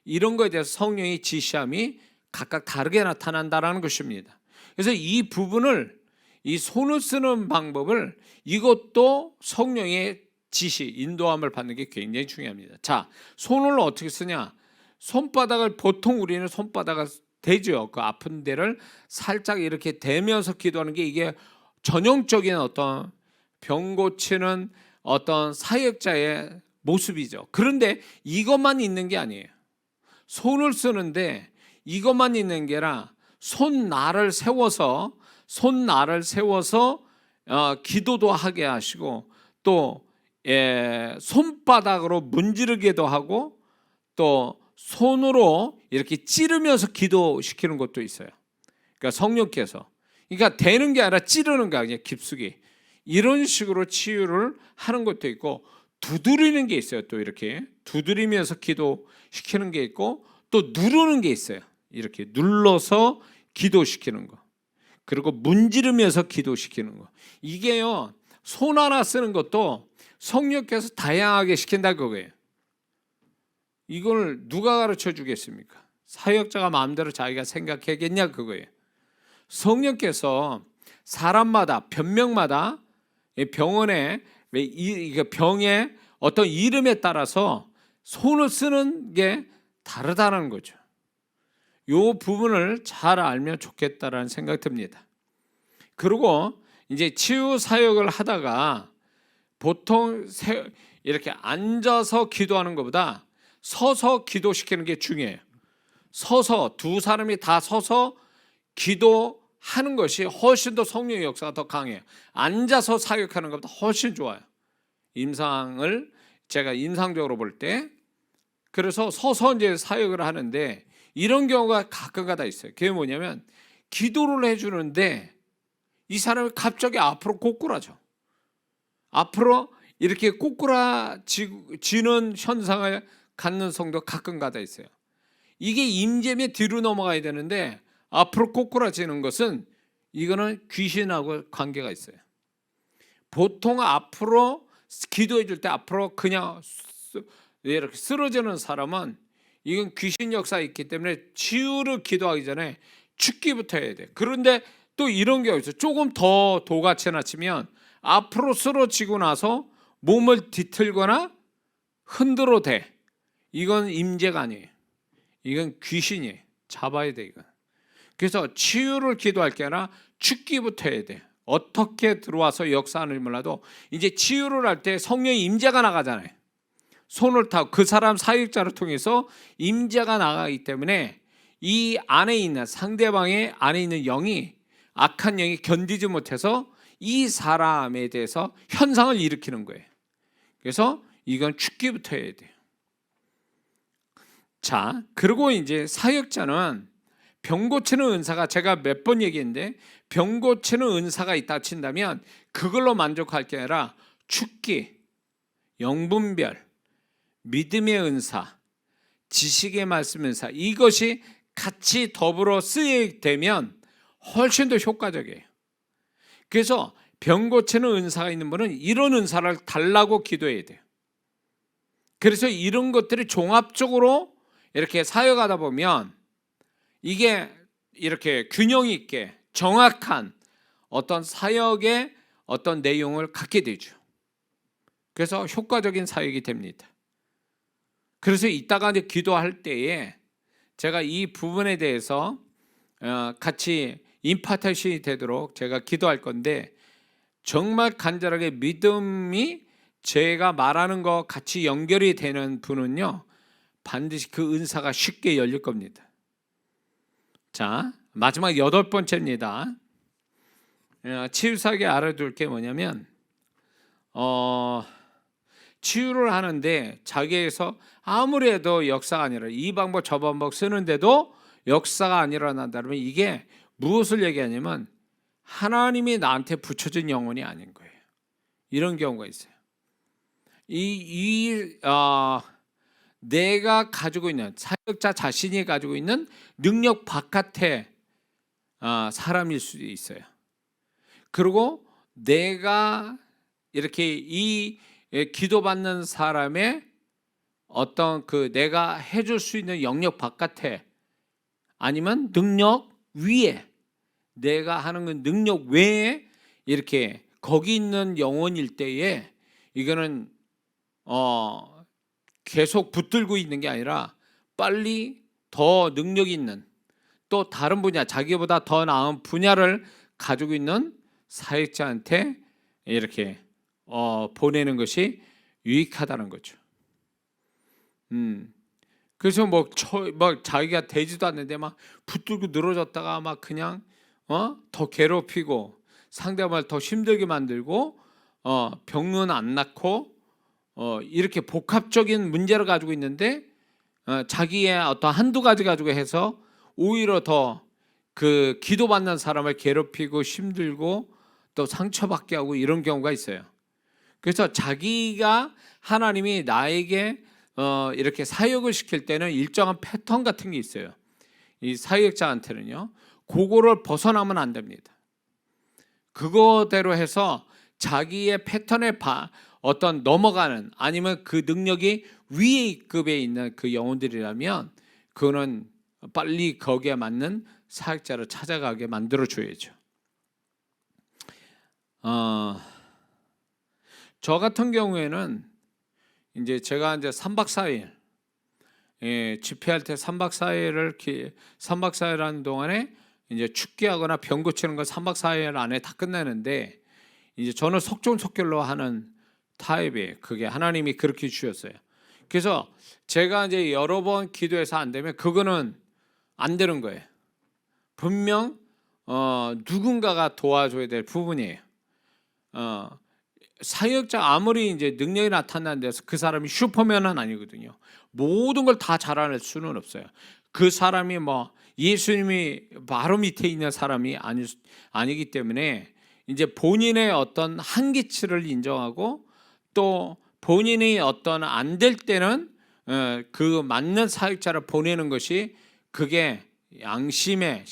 이런 거에 대해서 성령의 지시함이 각각 다르게 나타난다라는 것입니다. 그래서 이 부분을 이 손을 쓰는 방법을 이것도 성령의 지시, 인도함을 받는 게 굉장히 중요합니다. 자, 손을 어떻게 쓰냐? 손바닥을 보통 우리는 손바닥을 대죠. 그 아픈 데를 살짝 이렇게 대면서 기도하는 게 이게 전형적인 어떤 병 고치는 어떤 사역자의 모습이죠. 그런데 이것만 있는 게 아니에요. 손을 쓰는데 이것만 있는 게 아니라 손날을 세워서 기도도 하게 하시고 또 손바닥으로 문지르기도 하고 또 손으로 이렇게 찌르면서 기도시키는 것도 있어요. 그러니까 성령께서 그러니까 대는 게 아니라 찌르는 게 아니라 깊숙이 이런 식으로 치유를 하는 것도 있고 두드리는 게 있어요. 또 이렇게 두드리면서 기도시키는 게 있고 또 누르는 게 있어요. 이렇게 눌러서 기도시키는 거. 그리고 문지르면서 기도시키는 거. 이게요. 손 하나 쓰는 것도 성령께서 다양하게 시킨다 그거예요. 이걸 누가 가르쳐 주겠습니까? 사역자가 마음대로 자기가 생각하겠냐 그거예요. 성령께서 사람마다 변명마다 병원에 병의 어떤 이름에 따라서 손을 쓰는 게 다르다는 거죠. 이 부분을 잘 알면 좋겠다라는 생각이 듭니다. 그리고 이제 치유 사역을 하다가 보통 이렇게 앉아서 기도하는 것보다 서서 기도시키는 게 중요해요. 서서 두 사람이 다 서서 기도하는 것이 훨씬 더 성령의 역사가 더 강해요. 앉아서 사역하는 것보다 훨씬 좋아요. 제가 임상적으로 볼 때 그래서 서서 이제 사역을 하는데 이런 경우가 가끔가다 있어요. 그게 뭐냐면 기도를 해주는데 이 사람이 갑자기 앞으로 꼬꾸라져. 앞으로 이렇게 꼬꾸라지는 현상을 갖는 성도 가끔가다 있어요. 이게 임재면 뒤로 넘어가야 되는데 앞으로 꼬꾸라지는 것은 이거는 귀신하고 관계가 있어요. 보통 앞으로 기도해 줄 때 앞으로 그냥 이렇게 쓰러지는 사람은 이건 귀신 역사가 있기 때문에 치유를 기도하기 전에 죽기부터 해야 돼. 그런데 또 이런 경우 있어요. 조금 더 도같이 낮추면 앞으로 쓰러지고 나서 몸을 뒤틀거나 흔들어 대. 이건 임재가 아니에요. 이건 귀신이에요. 잡아야 돼 이건. 그래서 치유를 기도할 게 아니라 죽기부터 해야 돼. 어떻게 들어와서 역사하는지 몰라도 이제 치유를 할 때 성령의 임재가 나가잖아요. 손을 타고 그 사람 사역자를 통해서 임재가 나가기 때문에 이 안에 있는 상대방의 안에 있는 영이 악한 영이 견디지 못해서 이 사람에 대해서 현상을 일으키는 거예요. 그래서 이건 죽기부터 해야 돼요. 자, 그리고 이제 사역자는 병 고치는 은사가 제가 몇 번 얘기했는데 병 고치는 은사가 있다 친다면 그걸로 만족할 게 아니라 축기, 영분별, 믿음의 은사, 지식의 말씀 은사 이것이 같이 더불어 쓰이게 되면 훨씬 더 효과적이에요. 그래서 병 고치는 은사가 있는 분은 이런 은사를 달라고 기도해야 돼요. 그래서 이런 것들이 종합적으로 이렇게 사역하다 보면 이게 이렇게 균형 있게 정확한 어떤 사역의 어떤 내용을 갖게 되죠. 그래서 효과적인 사역이 됩니다. 그래서 이따가 이제 기도할 때에 제가 이 부분에 대해서 같이 임파테이션이 되도록 제가 기도할 건데 정말 간절하게 믿음이 제가 말하는 거 같이 연결이 되는 분은요 반드시 그 은사가 쉽게 열릴 겁니다. 자, 마지막 8번째입니다. 치유사역에 알아둘 게 뭐냐면 치유를 하는데 자기에서 아무래도 역사가 아니라 이 방법 저 방법 쓰는데도 역사가 안 일어난다면 이게 무엇을 얘기하냐면 하나님이 나한테 붙여준 영혼이 아닌 거예요. 이런 경우가 있어요. 내가 가지고 있는 사역자 자신이 가지고 있는 능력 바깥의 사람일 수도 있어요. 그리고 내가 이렇게 이 기도받는 사람의 어떤 그 내가 해줄 수 있는 영역 바깥에 아니면 능력 위에 내가 하는 건 능력 외에 이렇게 거기 있는 영혼일 때에 이거는 계속 붙들고 있는 게 아니라 빨리 더 능력 있는 또 다른 분야 자기보다 더 나은 분야를 가지고 있는 사역자한테 이렇게 보내는 것이 유익하다는 거죠. 그래서 뭐 자기가 되지도 않는데 막 붙들고 늘어졌다가 막 그냥 더 괴롭히고 상대방을 더 힘들게 만들고 병은 안 낳고 이렇게 복합적인 문제를 가지고 있는데 자기의 어떤 한두 가지 가지고 해서 오히려 더 그 기도받는 사람을 괴롭히고 힘들고 또 상처받게 하고 이런 경우가 있어요. 그래서 자기가 하나님이 나에게 이렇게 사역을 시킬 때는 일정한 패턴 같은 게 있어요. 이 사역자한테는요. 그거를 벗어나면 안 됩니다. 그거대로 해서 자기의 패턴에 어떤 넘어가는 아니면 그 능력이 위에 급에 있는 그 영혼들이라면 그거는 빨리 거기에 맞는 사역자를 찾아가게 만들어 줘야죠. 저 같은 경우에는 이제 제가 이제 3박 4일 집회할 때 3박 4일 하는 동안에 이제 축기하거나 병 고치는 거 3박 4일 안에 다 끝내는데 이제 저는 속전속결로 하는 타입이에요. 그게 하나님이 그렇게 주셨어요. 그래서 제가 이제 여러 번 기도해서 안 되면 그거는 안 되는 거예요. 분명 누군가가 도와줘야 될 부분이에요. 사역자 아무리 이제 능력이 나타나는 데서 그 사람이 슈퍼맨은 아니거든요. 모든 걸 다 잘할 수는 없어요. 그 사람이 뭐 예수님이 바로 밑에 있는 사람이 아니기 때문에 이제 본인의 어떤 한계치를 인정하고 또 본인이 어떤 안 될 때는 그 맞는 사역자를 보내는 것이 그게 양심의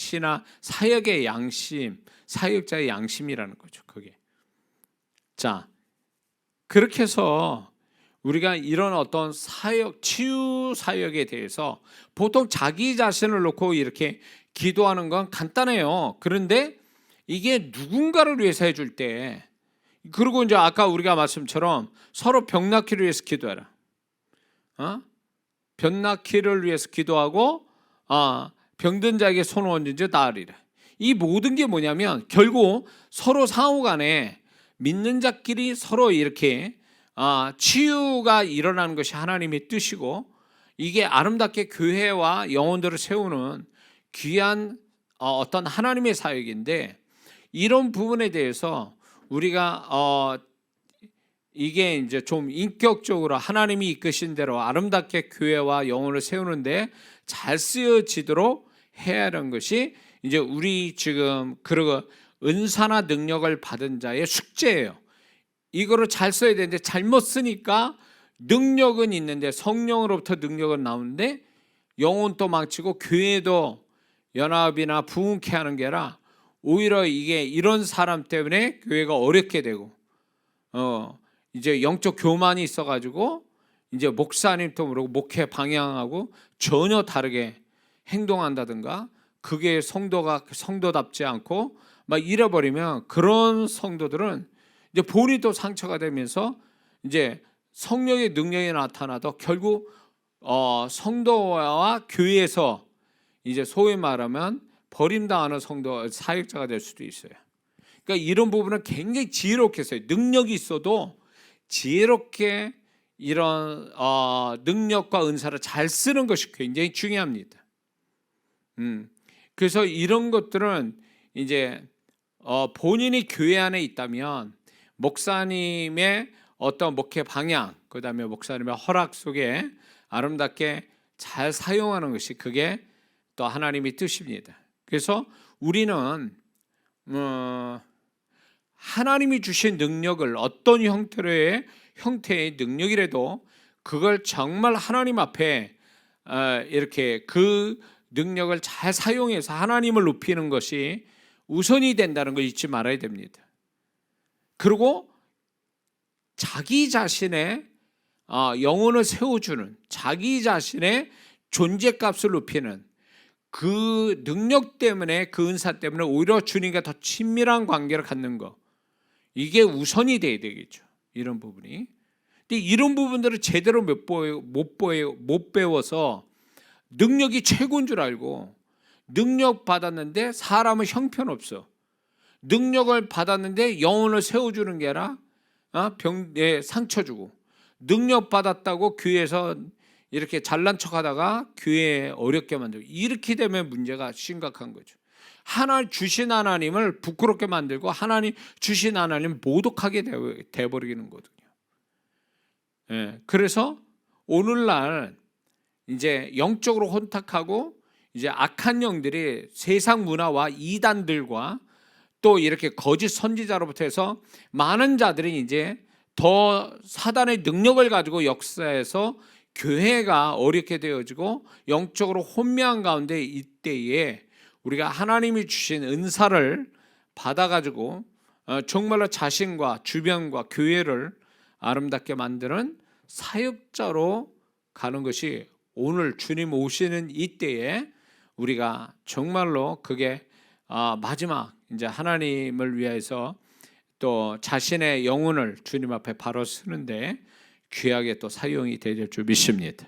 사역의 양심, 사역자의 양심이라는 거죠. 그게. 자, 그렇게 해서 우리가 이런 어떤 사역, 치유 사역에 대해서 보통 자기 자신을 놓고 이렇게 기도하는 건 간단해요. 그런데 이게 누군가를 위해서 해줄 때, 그리고 이제 아까 우리가 말씀처럼 서로 병 낫기를 위해서 기도해라. 병 낫기를 위해서 기도하고 병든 자에게 손을 얹은 자 나으리라. 이 모든 게 뭐냐면 결국 서로 상호간에 믿는 자끼리 서로 이렇게 치유가 일어나는 것이 하나님의 뜻이고 이게 아름답게 교회와 영혼들을 세우는 귀한 어떤 하나님의 사역인데 이런 부분에 대해서 우리가 이게 이제 좀 인격적으로 하나님이 이끄신 대로 아름답게 교회와 영혼을 세우는데 잘 쓰여지도록 해야 하는 것이 이제 우리 지금 그런 은사나 능력을 받은 자의 숙제예요. 이거를 잘 써야 되는데 잘못 쓰니까 능력은 있는데 성령으로부터 능력은 나오는데 영혼도 망치고 교회도 연합이나 부흥케 하는 게 아니라 오히려 이게 이런 사람 때문에 교회가 어렵게 되고 이제 영적 교만이 있어가지고 이제 목사님도 모르고 목회 방향하고 전혀 다르게 행동한다든가 그게 성도답지 않고 막 잃어버리면 그런 성도들은 이제 본인이 또 상처가 되면서 이제 성령의 능력이 나타나도 결국 성도와 교회에서 이제 소위 말하면 버림당하는 성도 사역자가 될 수도 있어요. 그러니까 이런 부분은 굉장히 지혜롭게 써요. 능력이 있어도 지혜롭게 이런 능력과 은사를 잘 쓰는 것이 굉장히 중요합니다. 그래서 이런 것들은 이제 본인이 교회 안에 있다면 목사님의 어떤 목회 방향, 그다음에 목사님의 허락 속에 아름답게 잘 사용하는 것이 그게 또 하나님의 뜻입니다. 그래서 우리는 하나님이 주신 능력을 어떤 형태의 능력이라도 그걸 정말 하나님 앞에 이렇게 그 능력을 잘 사용해서 하나님을 높이는 것이 우선이 된다는 걸 잊지 말아야 됩니다. 그리고 자기 자신의 영혼을 세워주는, 자기 자신의 존재값을 높이는 그 능력 때문에, 그 은사 때문에 오히려 주님과 더 친밀한 관계를 갖는 것, 이게 우선이 돼야 되겠죠. 이런 부분이. 근데 이런 부분들을 제대로 못 배워서 능력이 최고인 줄 알고, 능력 받았는데 사람은 형편없어. 능력을 받았는데 영혼을 세워주는 게 아니라 병에 상처 주고, 능력 받았다고 교회에서 이렇게 잘난 척하다가 교회에 어렵게 만들고, 이렇게 되면 문제가 심각한 거죠. 주신 하나님을 부끄럽게 만들고 하나님 주신 하나님 모독하게 돼버리는 거거든요. 예, 그래서 오늘날 이제 영적으로 혼탁하고 이제 악한 영들이 세상 문화와 이단들과 또 이렇게 거짓 선지자로부터 해서 많은 자들이 이제 더 사단의 능력을 가지고 역사에서 교회가 어렵게 되어지고 영적으로 혼미한 가운데 이때에 우리가 하나님이 주신 은사를 받아가지고 정말로 자신과 주변과 교회를 아름답게 만드는 사역자로 가는 것이 오늘 주님 오시는 이때에 우리가 정말로 그게 마지막 이제 하나님을 위해서 또 자신의 영혼을 주님 앞에 바로 쓰는데 귀하게 또 사용이 될 줄 믿습니다.